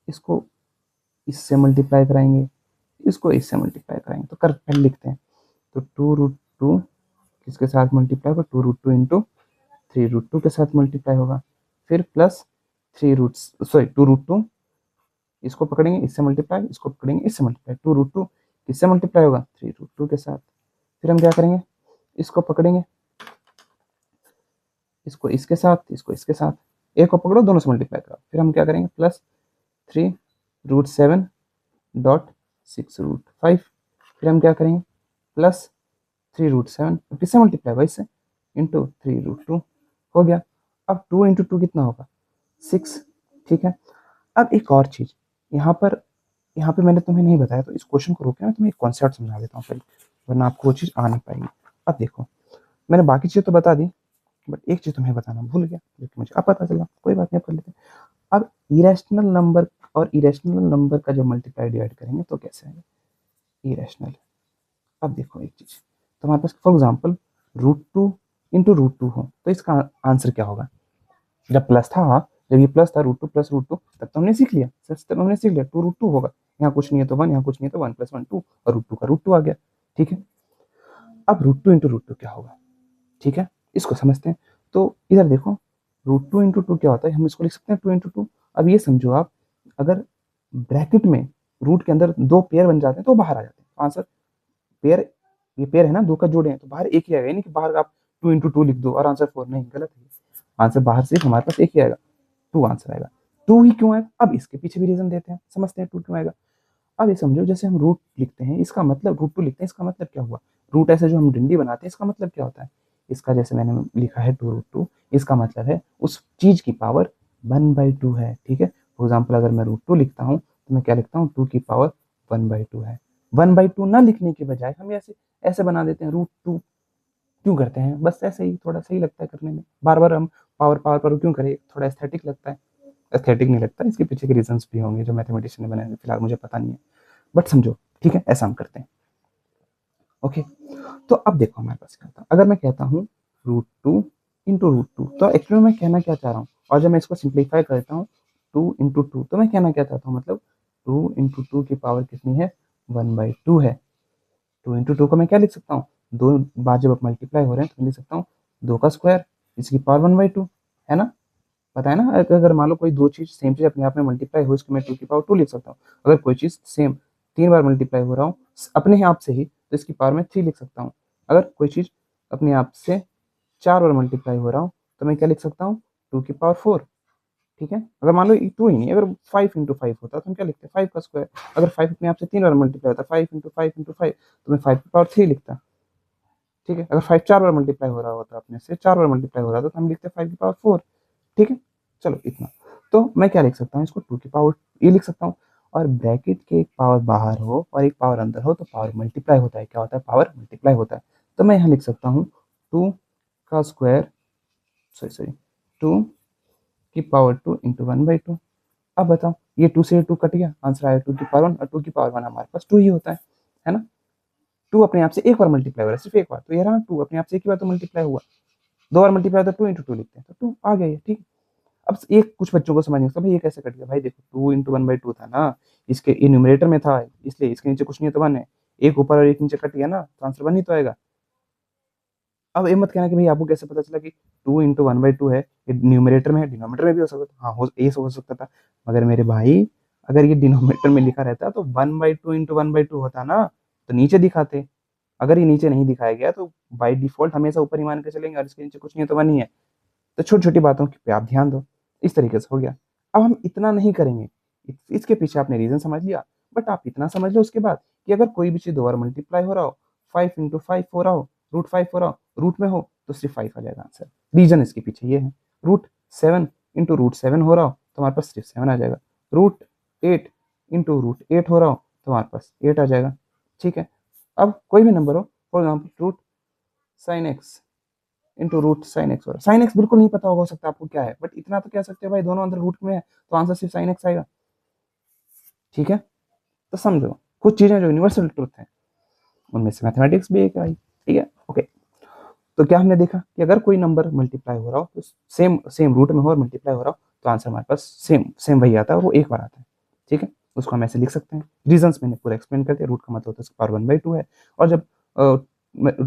इसको इससे मल्टीप्लाई कराएंगे, इसको इससे मल्टीप्लाई कराएंगे। तो कर पहले लिखते हैं। तो 2√2 किसके साथ मल्टीप्लाई होगा? 2√2 इंटू 3√2 के साथ मल्टीप्लाई होगा, फिर प्लस 2√2, इसको पकड़ेंगे इससे मल्टीप्लाई, इसको पकड़ेंगे इससे मल्टीप्लाई। 2√2 किससे मल्टीप्लाई होगा? 3√2 के साथ। फिर हम क्या करेंगे? इसको पकड़ेंगे, इसको इसके साथ, इसको इसके साथ, ए को पकड़ो, दोनों से मल्टीप्लाई करो। फिर हम क्या करेंगे? Plus 3√7 dot 6√5। फिर हम क्या करेंगे? प्लस 3√7 किससे मल्टीप्लाई हुआ? इससे, इंटू 3√2 हो गया। अब 2 इंटू 2 कितना होगा? 6, ठीक है। अब एक और चीज़ यहाँ पे मैंने तुम्हें नहीं बताया, तो इस क्वेश्चन को रोक के मैं तुम्हें एक कॉन्सेप्ट समझा देता हूँ पहले, वरना आपको वो चीज़ आ नहीं पाएगी। अब देखो, मैंने बाकी चीज़ तो बता दी, बट एक चीज़ तुम्हें बताना भूल गया, लेकिन मुझे अब पता चला, कोई बात नहीं, कर लेते। अब इरेशनल नंबर और इरेशनल नंबर का जब मल्टीप्लाई डिवाइड करेंगे तो कैसे आएगा? इरेशनल। अब देखो एक चीज़, तो हमारे पास फॉर एग्जाम्पल √2 इंटू √2 हो, तो इसका आंसर क्या होगा? जब प्लस था, जब ये प्लस था √2 प्लस √2, तब तो हमने सीख लिया, सच तब हमने सीख लिया 2√2 होगा। यहाँ कुछ नहीं है तो 1, यहाँ कुछ नहीं है तो 1 + 1 2, और √2 का √2 आ गया, ठीक है। अब √2 इंटू √2 क्या होगा? ठीक है, इसको समझते हैं। तो इधर देखो, √2 इंटू 2 क्या होता है? हम इसको लिख सकते हैं 2 इंटू 2। अब ये समझो आप, अगर ब्रैकेट में रूट के अंदर 2 पेयर बन जाते हैं तो बाहर आ जाते हैं, तो आंसर पेयर, ये पेयर है ना, 2 का जोड़े हैं, तो बाहर एक ही आएगा, यानी कि बाहर आप 2 इंटू 2 लिख दो और आंसर 4, नहीं, गलत है। आंसर बाहर से हमारे पास एक ही आएगा, 2 आंसर आएगा। 2 ही क्यों आएगा? अब इसके पीछे भी रीजन देते हैं, समझते हैं 2 क्यों आएगा। अब ये समझो, जैसे हम रूट लिखते हैं, इसका मतलब √2 लिखते हैं, इसका मतलब क्या हुआ? रूट ऐसे जो हम डंडी बनाते हैं, इसका मतलब क्या होता है? इसका जैसे मैंने लिखा है 2√2, इसका मतलब है उस चीज की पावर 1/2 है, ठीक है। फॉर एग्जाम्पल अगर मैं √2 लिखता हूँ तो मैं क्या लिखता हूँ? 2 की पावर 1/2 है। 1/2 ना लिखने के बजाय हम ऐसे ऐसे बना देते हैं, √2 क्यों करते हैं? बस ऐसे ही, थोड़ा सही लगता है करने में, बार बार हम पावर पावर पावर क्यों करें? थोड़ा एस्थेटिक लगता है। एस्थेटिक नहीं लगता, इसके पीछे के रीजंस भी होंगे जो मैथमेटिशियन ने बनाए, फिलहाल मुझे पता नहीं है, बट समझो, ठीक है, ऐसा हम करते हैं। ओके, तो अब देखो हमारे पास क्या होता है। अगर मैं कहता हूँ √2 इंटू √2, तो एक्चुअली मैं कहना क्या चाह रहा हूँ, और जब मैं इसको सिंप्लीफाई करता हूँ 2 इंटू 2, तो मैं कहना क्या चाहता हूँ? मतलब 2 इंटू 2 की पावर कितनी है? 1/2 है। 2 इंटू 2 को मैं क्या लिख सकता हूँ? 2 बार जब मल्टीप्लाई हो रहे हैं तो मैं लिख सकता हूँ 2 का स्क्वायर, इसकी पावर 1/2, है ना? पता है ना? अगर मान लो कोई दो चीज सेम चीज अपने आप में मल्टीप्लाई हो, इसको मैं 2 की पावर 2 लिख सकता हूँ। अगर कोई चीज सेम 3 बार मल्टीप्लाई हो रहा हूँ अपने आप से ही, तो इसकी पावर में 3 लिख सकता हूँ। अगर कोई चीज अपने आप से 4 बार मल्टीप्लाई हो रहा हूँ तो मैं क्या लिख सकता हूँ? 2 की पावर 4। ठीक है। अगर मान लो 2 ही नहीं, अगर 5 × 5 होता तो हम क्या लिखते, 5 का स्क्वायर। अगर 5 अपने आप से 3 बार मल्टीप्लाई होता, 5 × 5 × 5, तो मैं 5 की पावर 3 लिखता। ठीक है। अगर 5 4 बार मल्टीप्लाई हो रहा होता अपने से, 4 बार मल्टीप्लाई हो रहा था, तो हम लिखते 5 की पावर 4। ठीक है। चलो इतना। तो मैं क्या लिख सकता हूँ, इसको 2 की पावर ये लिख सकता हूँ। और ब्रैकेट के एक पावर बाहर हो और एक पावर अंदर हो तो पावर मल्टीप्लाई होता है। क्या होता है, पावर मल्टीप्लाई होता है। तो मैं यहाँ लिख सकता हूँ 2 का स्क्वायर, सॉरी सॉरी, 2 की पावर 2 × 1/2। अब बताओ, ये 2 से 2 कट गया, आंसर आया 2 की पावर 1, और 2 की पावर 1 हमारे पास 2 ही होता है ना। 2 अपने आप से एक बार मल्टीप्लाई हो रहा है, सिर्फ एक बार, तो ये रहा 2 अपने आप से एक ही बार तो मल्टीप्लाई हुआ। 2 बार मल्टीप्लाई होता है 2 × 2 लिखते हैं, तो 2 आ गया ये। ठीक है। अब एक कुछ बच्चों को समझ नहीं आता, भाई ये कैसे कट गया, भाई देखो 2 × 1/2 था ना, इसके ये न्यूमरेटर में था, इसलिए इसके नीचे कुछ नहीं है तो 1 है। एक ऊपर और एक नीचे कट गया ना, तो आंसर 1 ही तो आएगा। अब ये मत कहना कि भाई आपको कैसे पता चला कि 2 × 1/2 है, ये न्यूमरेटर में है, डिनोमिनेटर में भी हो सकता था। हाँ, ये हो सकता था, मगर मेरे भाई अगर ये डिनोमिनेटर में लिखा रहता तो 1/2 × 1/2 होता ना, तो नीचे दिखाते। अगर ये नीचे नहीं दिखाया गया तो बाई डिफॉल्ट हमेशा ऊपर ही मान के चलेंगे, और इसके नीचे कुछ नहीं है तो 1 ही है। तो छोटी छोटी बातों पे आप ध्यान दो। इस तरीके से हो गया। अब हम इतना नहीं करेंगे, इसके पीछे आपने रीजन समझ लिया, बट आप इतना समझ लो उसके बाद कि अगर कोई भी चीज 2 बार मल्टीप्लाई हो रहा हो, 5 × 5 हो रहा हो, √5 हो रहा हो, रूट में हो, तो सिर्फ 5 आ जाएगा आंसर। रीजन इसके पीछे ये है। √7 × √7 हो रहा हो तो हमारे पास सिर्फ 7 आ जाएगा। √8 × √8 हो रहा हो तो हमारे पास 8 आ जाएगा। ठीक है। अब कोई भी नंबर हो, फॉर एग्जाम्पल √sin x हो रहा है। sin x बिल्कुल नहीं पता होगा, हो सकता है आपको क्या है, बट इतना तो कह सकते हो भाई दोनों अंदर रूट में है, तो आंसर सिर्फ sin x आएगा। ठीक है। तो समझो कुछ चीजें जो यूनिवर्सल ट्रुथ है, उनमें से मैथमेटिक्स भी एक आई। ठीक है। ओके। तो क्या हमने देखा कि अगर कोई नंबर मल्टीप्लाई हो रहा हो, तो सेम सेम रूट में हो और मल्टीप्लाई हो रहा हो, तो आंसर हमारे पास सेम सेम वही आता है, और वो एक बार आता है। ठीक है। उसको हम ऐसे लिख सकते हैं। रीजंस मैंने पूरा एक्सप्लेन कर दिया। रूट का मतलब होता है उसकी पावर 1/2 है, और जब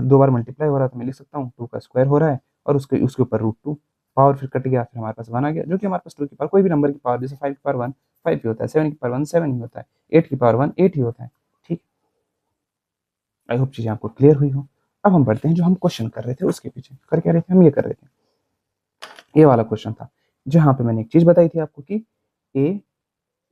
2 बार मल्टीप्लाई हो रहा है तो मैं लिख सकता हूँ 2 का स्क्वायर हो रहा है, और उसके उसके ऊपर √2, पावर फिर कट गया, फिर हमारे पास 1 आ गया, जो कि हमारे पास 2 की पावर, कोई भी नंबर की पावर, जैसे 5 की पावर 1 5 ही होता है, 7 की पावर 1 7 ही होता है, 8 की पावर 1 8 ही होता है। ठीक। आई होप चीजें आपको क्लियर हुई हो। अब हम बढ़ते हैं, जो हम क्वेश्चन कर रहे थे उसके पीछे कर क्या रहे थे, हम ये कर रहे थे, ये वाला क्वेश्चन था जहाँ पे मैंने एक चीज बताई थी आपको कि a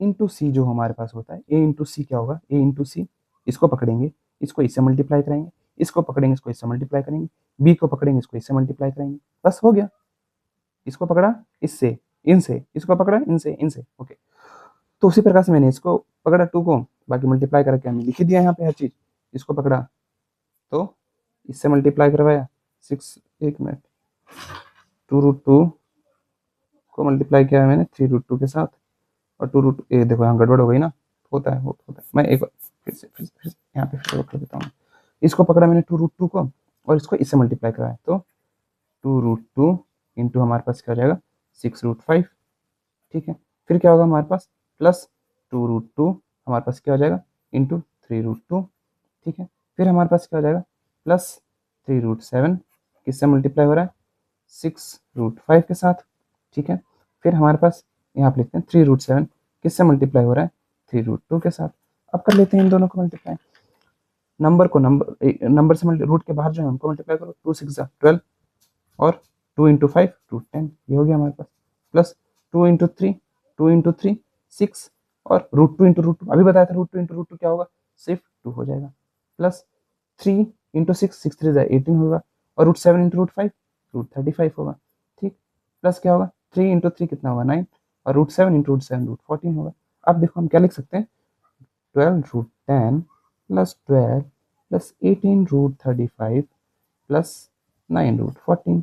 × c जो हमारे पास होता है, a × c क्या होगा, a × c, इसको पकड़ेंगे, इसको इससे मल्टीप्लाई करेंगे, इसको पकड़ेंगे, इसको इससे मल्टीप्लाई करेंगे, b को पकड़ेंगे, इसको इससे मल्टीप्लाई करेंगे, बस हो गया। इसको पकड़ा इससे, इनसे, इसको पकड़ा इनसे, इनसे। ओके। तो उसी प्रकार से मैंने इसको पकड़ा 2 को, बाकी मल्टीप्लाई करके हमने लिख ही दिया यहाँ पे हर चीज। इसको पकड़ा तो इससे मल्टीप्लाई करवाया 6, एक मिनट, 2√2 को मल्टीप्लाई किया है मैंने 3√2 के साथ, और 2√2, ये देखो यहाँ गड़बड़ हो गई ना, होता है होता है। मैं एक बार फिर से यहाँ पे फिर से कर देता हूँ। इसको पकड़ा मैंने 2√2 को, और इसको इससे मल्टीप्लाई कराया, तो 2√2 इंटू हमारे पास क्या हो जाएगा 6√5। ठीक है। फिर क्या होगा हमारे पास, प्लस 2√2 हमारे पास क्या हो जाएगा इंटू 3√2। ठीक है। फिर हमारे पास क्या हो जाएगा, प्लस 3√7, किससे मल्टीप्लाई हो रहा है 6√5 के साथ। ठीक है। फिर हमारे पास यहाँ पे लिखते हैं 3√7 किससे मल्टीप्लाई हो रहा है 3√2 के साथ। अब कर लेते हैं इन दोनों को मल्टीप्लाई, नंबर को नंबर से रूट के बाहर जो है उनको मल्टीप्लाई करो, 2 6 12, और 2 × 5 √10, ये हो गया हमारे पास, प्लस 2 × 3 2 × 3 6, और √2 × √2 अभी बताया था, √2 × √2 क्या होगा, सिर्फ 2 हो जाएगा, प्लस 3 × 6 6 3 18 होगा, और √7 × √5 √35 होगा। ठीक। प्लस क्या होगा 3 × 3 कितना होगा 9, और √7 × √7 √14 होगा। अब देखो हम क्या लिख सकते हैं, 12 √10 प्लस 12 प्लस 18 √35 प्लस 9 √14।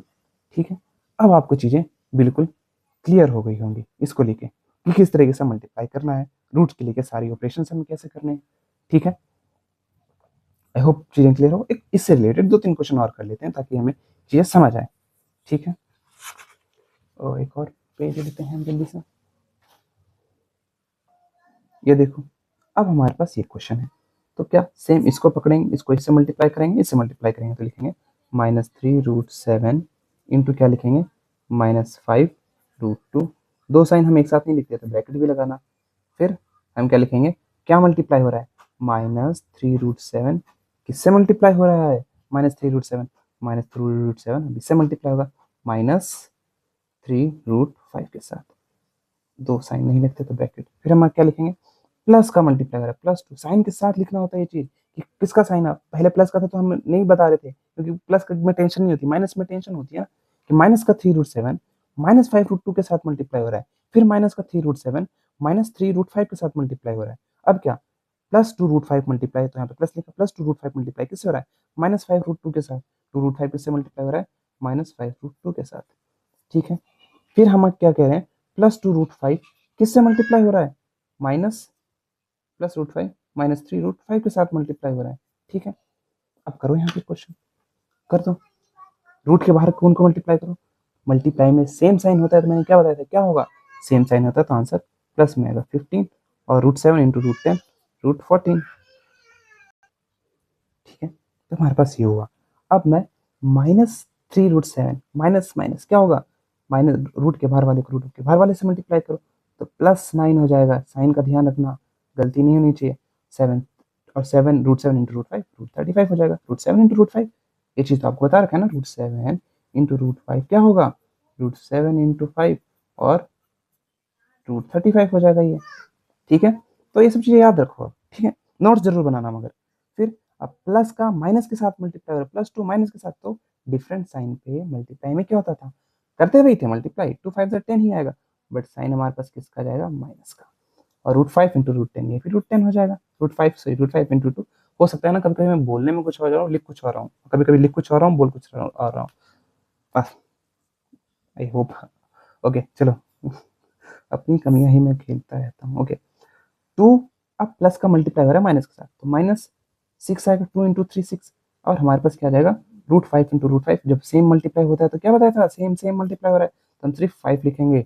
ठीक है। अब आपको चीजें बिल्कुल क्लियर हो गई होंगी इसको लेके कि किस तरीके से मल्टीप्लाई करना है, रूट के लेके सारी ऑपरेशन हमें कैसे करने हैं। ठीक है। आई होप चीजें क्लियर हो। एक इससे रिलेटेड 2 3 क्वेश्चन और कर लेते हैं ताकि हमें चीजें समझ आए। ठीक है। और एक और पेज लेते हैं जल्दी से। ये देखो, अब हमारे पास ये क्वेश्चन है, तो क्या सेम इसको पकड़ेंगे, इसको इससे मल्टीप्लाई करेंगे, इससे मल्टीप्लाई करेंगे, तो लिखेंगे -3√7 इंटू क्या लिखेंगे -5√2। 2 साइन हम एक साथ नहीं लिखते, तो ब्रैकेट भी लगाना। फिर हम क्या लिखेंगे, क्या मल्टीप्लाई हो रहा है -3√7 किससे मल्टीप्लाई हो रहा है -3√7 -3√7 इससे मल्टीप्लाई होगा -3√5 के साथ। दो साइन नहीं लिखते तो ब्रैकेट, फिर हम क्या लिखेंगे, प्लस का मल्टीप्लाई हो रहा है, प्लस टू, साइन के साथ लिखना होता है ये चीज कि किसका साइन आ, पहले प्लस का था तो हम नहीं बता रहे थे क्योंकि प्लस में टेंशन नहीं होती, माइनस में टेंशन होती है ना, कि माइनस का 3√7 -5√2 के साथ मल्टीप्लाई हो रहा है, फिर माइनस का 3√7 -3√5 के साथ मल्टीप्लाई हो रहा है। अब क्या, +2√5 मल्टीप्लाई, तो यहाँ पे प्लस लिखा, +2√5 मल्टीप्लाई किससे हो रहा है, -5√2 के साथ, 2√5 किससे मल्टीप्लाई हो रहा है, -5√2 के साथ, ठीक है। फिर हम क्या कह रहे हैं, +2√5 किससे मल्टीप्लाई हो रहा है, माइनस +√5 -3√5 के साथ मल्टीप्लाई हो रहा है, ठीक है। अब करो यहाँ पे क्वेश्चन, कर दो, रूट के बाहर कौन को मल्टीप्लाई करो, मल्टीप्लाई में सेम साइन होता है तो मैंने क्या बताया था, क्या होगा, सेम साइन होता है तो आंसर प्लस में आएगा 15 और √7 इंटू √10 √14, ठीक है। तो हमारे पास ये हुआ। अब मैं -3√7 माइनस माइनस क्या होगा, माइनस रूट के बाहर वाले को रूट के बाहर वाले से मल्टीप्लाई करो तो +9 हो जाएगा, साइन का ध्यान रखना, गलती नहीं होनी चाहिए, 7 और 7 √7 इंटू √5 √35 हो जाएगा, √7 इंटू √5, ये चीज़ तो आपको बता रखा है ना, √7 इंटू √5 क्या होगा, √7 इंटू 5 और √35 हो जाएगा ये, ठीक है। तो ये सब चीज़ें याद रखो, ठीक है, नोट्स जरूर बनाना मगर। फिर अब प्लस का माइनस के साथ मल्टीप्लाई हो रहा है, +2 माइनस के साथ, तो डिफरेंट साइन पे मल्टीप्लाई में क्या होता था, करते हुए थे मल्टीप्लाई, 2 5 10 ही आएगा, बट साइन हमारे पास किसका जाएगा, माइनस का, और √5 इंटू √10 ये फिर √10 हो जाएगा, √5 इंटू 2, हो सकता है ना कभी कभी मैं बोलने में कुछ हो जा रहा हूँ, लिख कुछ हो रहा हूँ, कभी कभी लिख कुछ हो रहा हूँ, बोल कुछ आ रहा हूँ, बस आई होप, ओके चलो, अपनी कमियां ही मैं खेलता रहता हूँ, ओके। 2, अब प्लस का मल्टीप्लाई हो रहा है माइनस के साथ, तो -6 आएगा, 2 इंटू 3 6, और हमारे पास क्या आ जाएगा, √5 इंटू √5, जब सेम मल्टीप्लाई होता है तो क्या बताया था, सेम सेम मल्टीप्लाई हो रहा है तो हम सिर्फ 5 लिखेंगे,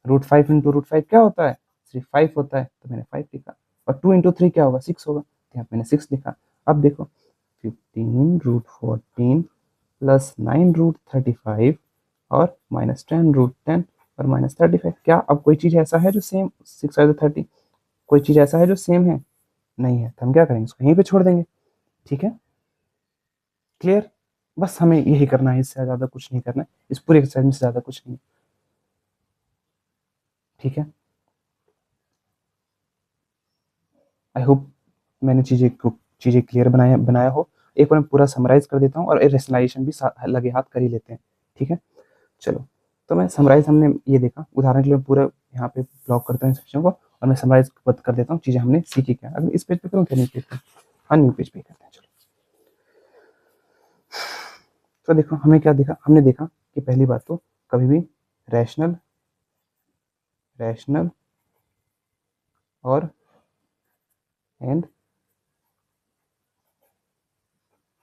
√5 इंटू √5 क्या होता है, सिर्फ 5 होता है तो मैंने 5 लिखा, और 2 इंटू 3 क्या होगा, 6 होगा, तो यहाँ पे मैंने 6 लिखा। अब देखो 15√14 प्लस 9√35 और -10√10 और -35, क्या अब कोई चीज़ ऐसा है जो सेम, 6 और 30, कोई चीज़ ऐसा है जो सेम है, नहीं है, तो हम क्या करेंगे, इसको यहीं पे छोड़ देंगे, ठीक है, क्लियर, बस हमें यही करना है, इससे ज़्यादा कुछ नहीं करना है, इस पूरे एक्सरसाइज में से ज़्यादा कुछ नहीं, ठीक है। आई होप मैंने चीज़ें क्लियर बनाया हो। एक बार मैं पूरा समराइज कर देता हूँ और रेशनलाइजेशन भी लगे हाथ कर ही लेते हैं, ठीक है। चलो, तो मैं समराइज, हमने ये देखा, उदाहरण के लिए मैं पूरा यहाँ पे ब्लॉक करता हूँ इन चीज़ों को और मैं समराइज कर देता हूँ चीज़ें हमने सीखी क्या, अगर इस पेज पे करूँ क्या, न्यू पेज पे, हाँ न्यू पेज पे करते हैं, चलो। तो देखो हमें क्या देखा, हमने देखा कि पहली बात तो कभी भी रैशनल रैशनल और एंड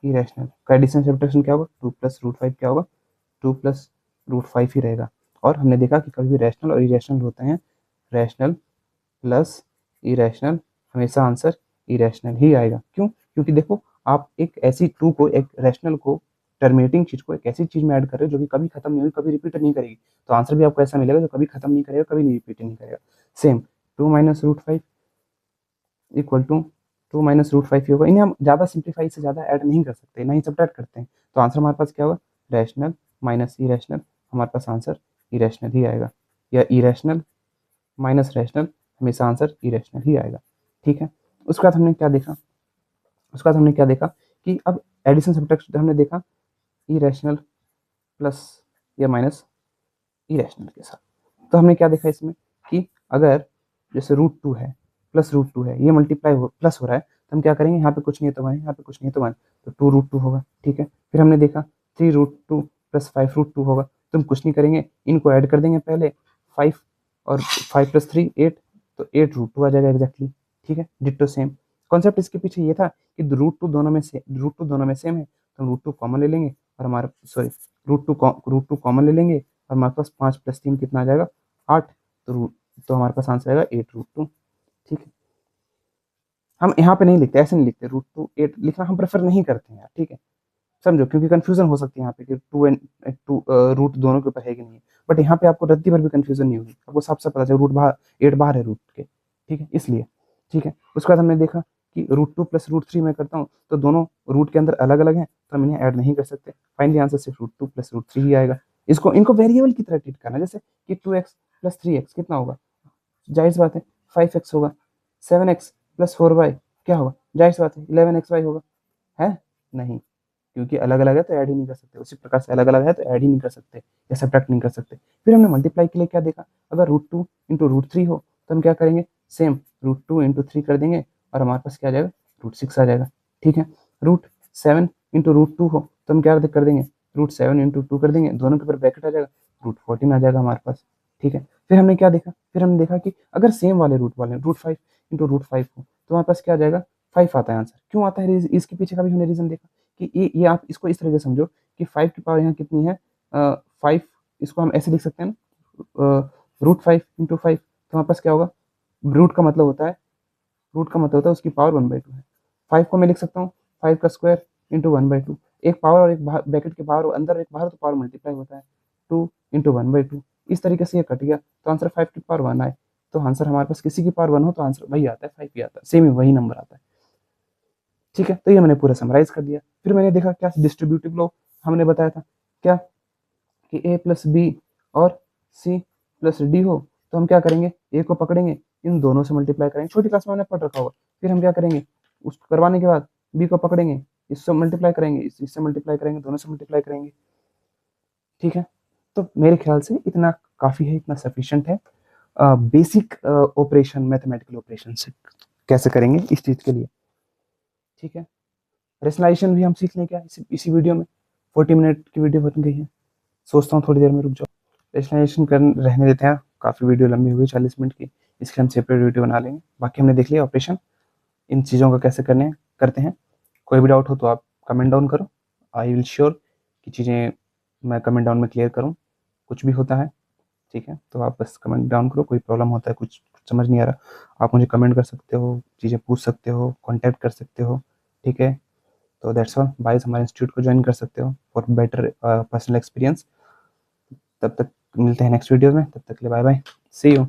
इरेशनल का एडिशन सब्ट्रैक्शन क्या होगा, 2 + √5 क्या होगा, 2 + √5 ही रहेगा। और हमने देखा कि कभी भी रैशनल और इरेशनल होते हैं, रैशनल प्लस इरेशनल, हमेशा आंसर इरेशनल ही आएगा, क्यों, क्योंकि देखो आप एक ऐसी टू को, एक रैशनल को, टर्मिनेटिंग चीज को एक ऐसी चीज में ऐड कर रहे हो जो कि कभी खत्म नहीं होगी, कभी रिपीट नहीं करेगी, तो आंसर भी आपको ऐसा मिलेगा जो कभी खत्म नहीं करेगा, कभी नहीं रिपीट नहीं करेगा। सेम 2 - √5 इक्वल टू 2 - √5 ही होगा, इन्हें हम ज़्यादा सिंप्लीफाई से ज़्यादा ऐड नहीं कर सकते, ना ही सब्ट्रैक्ट करते हैं, तो आंसर हमारे पास क्या होगा, रैशनल माइनस इरेशनल, हमारे पास आंसर इरेशनल ही आएगा, या इरेशनल माइनस रैशनल, हमेशा आंसर इरेशनल ही आएगा, ठीक है। उसके बाद हमने क्या देखा, उसके बाद हमने क्या देखा कि अब एडिशन सब्ट्रैक्शन हमने देखा, इरेशनल प्लस या माइनस इरेशनल के साथ, तो हमने क्या देखा इसमें कि अगर जैसे √2 है प्लस √2 है, ये मल्टीप्लाई प्लस हो रहा है, तो हम क्या करेंगे, यहाँ पे कुछ नहीं है तो 1, यहाँ पे कुछ नहीं है तो 1, तो 2√2 होगा, ठीक है। फिर हमने देखा 3√2 प्लस 5√2 होगा, तो हम कुछ नहीं करेंगे, इनको ऐड कर देंगे पहले, 5 और 5 + 3 8, तो 8√2 आ जाएगा एग्जैक्टली, ठीक है, डिट्टो सेम। कॉन्सेप्ट इसके पीछे ये था कि √2 दोनों में सेम है, तो हम √2 कॉमन ले लेंगे, और हमारा सॉरी √2 कॉमन ले लेंगे, और हमारे पास 5 + 3 कितना आ जाएगा, 8, तो हमारे पास आंसर आएगा 8√2, ठीक है। हम यहाँ पे नहीं लिखते, ऐसे नहीं लिखते, √2 8 लिखना हम प्रेफर नहीं करते हैं, ठीक है, समझो, क्योंकि कंफ्यूजन हो सकती है यहाँ पे कि 2 एंड 2 रूट दोनों के ऊपर है कि नहीं है, बट यहाँ पे आपको रद्दी भर भी कंफ्यूजन नहीं होगी, आपको साफ साफ पता चल रूट बाहर, 8 बाहर है रूट के, ठीक है, इसलिए, ठीक है। उसके बाद हमने देखा कि √2 + √3 मैं करता हूँ तो दोनों रूट के अंदर अलग अलग हैं, तो हम इन्हें ऐड नहीं कर सकते, फाइनली आंसर सिर्फ √2 + √3 ही आएगा। इसको इनको वेरिएबल की तरह ट्रीट करना, जैसे कि 2x + 3x कितना होगा, जाहिर सी बात है 5x होगा। 7x प्लस 4y क्या होगा, जाहिर सी बात है 11xy होगा, है नहीं, क्योंकि अलग अलग है तो ऐड ही नहीं कर सकते, उसी प्रकार से अलग अलग है तो ऐड ही नहीं कर सकते या सब्ट्रैक्ट नहीं कर सकते। फिर हमने मल्टीप्लाई के लिए क्या देखा, अगर √2 इंटू √3 हो तो हम क्या करेंगे, सेम √2 इंटू 3 कर देंगे और हमारे पास क्या आ जाएगा, √6 आ जाएगा। ठीक है, √7 इंटू √2 हो तो हम क्या कर देंगे, √7 इंटू 2 कर देंगे, दोनों के ऊपर ब्रैकेट आ जाएगा, √14 आ जाएगा हमारे पास। ठीक है, फिर हमने क्या देखा, फिर हमने देखा कि अगर सेम वाले रूट वाले √5 इंटू √5 हो तो हमारे पास क्या आ जाएगा, 5 आता है आंसर। क्यों आता है, इसके पीछे का भी हमने रीजन देखा कि ये आप इसको इस तरीके से समझो कि 5 की पावर यहाँ कितनी है, 5, इसको हम ऐसे लिख सकते हैं ना, √5 इंटू 5, तो हमारे पास क्या होगा, रूट का मतलब होता है, उसकी पावर 1/2 है। 5 को मैं लिख सकता हूँ 5 का स्क्वायर इंटू 1/2, एक पावर और एक ब्रैकेट के बाहर अंदर एक बाहर तो पावर मल्टीप्लाई होता है, 2 इंटू 1/2, इस तरीके से ये कट गया तो आंसर 5 की पावर 1 आए। तो आंसर हमारे पास किसी की पावर 1 हो तो आंसर वही आता है, 5 ही आता है, सेम ही वही नंबर आता है। ठीक है, तो ये मैंने पूरा समराइज कर दिया। फिर मैंने देखा क्या, डिस्ट्रीब्यूटिव लॉ हमने बताया था क्या, कि a प्लस बी और c प्लस डी हो तो हम क्या करेंगे, a को पकड़ेंगे, इन दोनों से मल्टीप्लाई करेंगे, छोटी क्लास में हमने पढ़ रखा होगा। फिर हम क्या करेंगे, उसको करवाने के बाद b को पकड़ेंगे, इससे मल्टीप्लाई करेंगे, इससे मल्टीप्लाई करेंगे, दोनों से मल्टीप्लाई करेंगे। ठीक है, तो मेरे ख्याल से इतना काफ़ी है, इतना सफिशिएंट है। बेसिक ऑपरेशन, मैथमेटिकल ऑपरेशन से कैसे करेंगे इस चीज़ के लिए। ठीक है, रेशनलाइजेशन भी हम सीख लें क्या इसी वीडियो में, 40 मिनट की वीडियो बन गई है, सोचता हूँ थोड़ी देर में रुक जाओ, रेशनलाइजेशन कर रहने देते हैं, काफ़ी वीडियो लंबी हुई 40 मिनट की, इसके हम सेपरेट वीडियो बना लेंगे। बाकी हमने देख लिया ऑपरेशन, इन चीज़ों का कैसे करते हैं। कोई भी डाउट हो तो आप कमेंट डाउन करो, आई विल श्योर कि चीज़ें मैं कमेंट डाउन में क्लियर करूँ, कुछ भी होता है। ठीक है, तो आप बस कमेंट डाउन करो, कोई प्रॉब्लम होता है, कुछ समझ नहीं आ रहा, आप मुझे कमेंट कर सकते हो, चीज़ें पूछ सकते हो, कॉन्टैक्ट कर सकते हो। ठीक है, तो दैट्स ऑल, बाइस हमारे इंस्टीट्यूट को ज्वाइन कर सकते हो फॉर बेटर पर्सनल एक्सपीरियंस। तब तक मिलते हैं नेक्स्ट वीडियो में, तब तक के लिए बाय बाय, सी यू।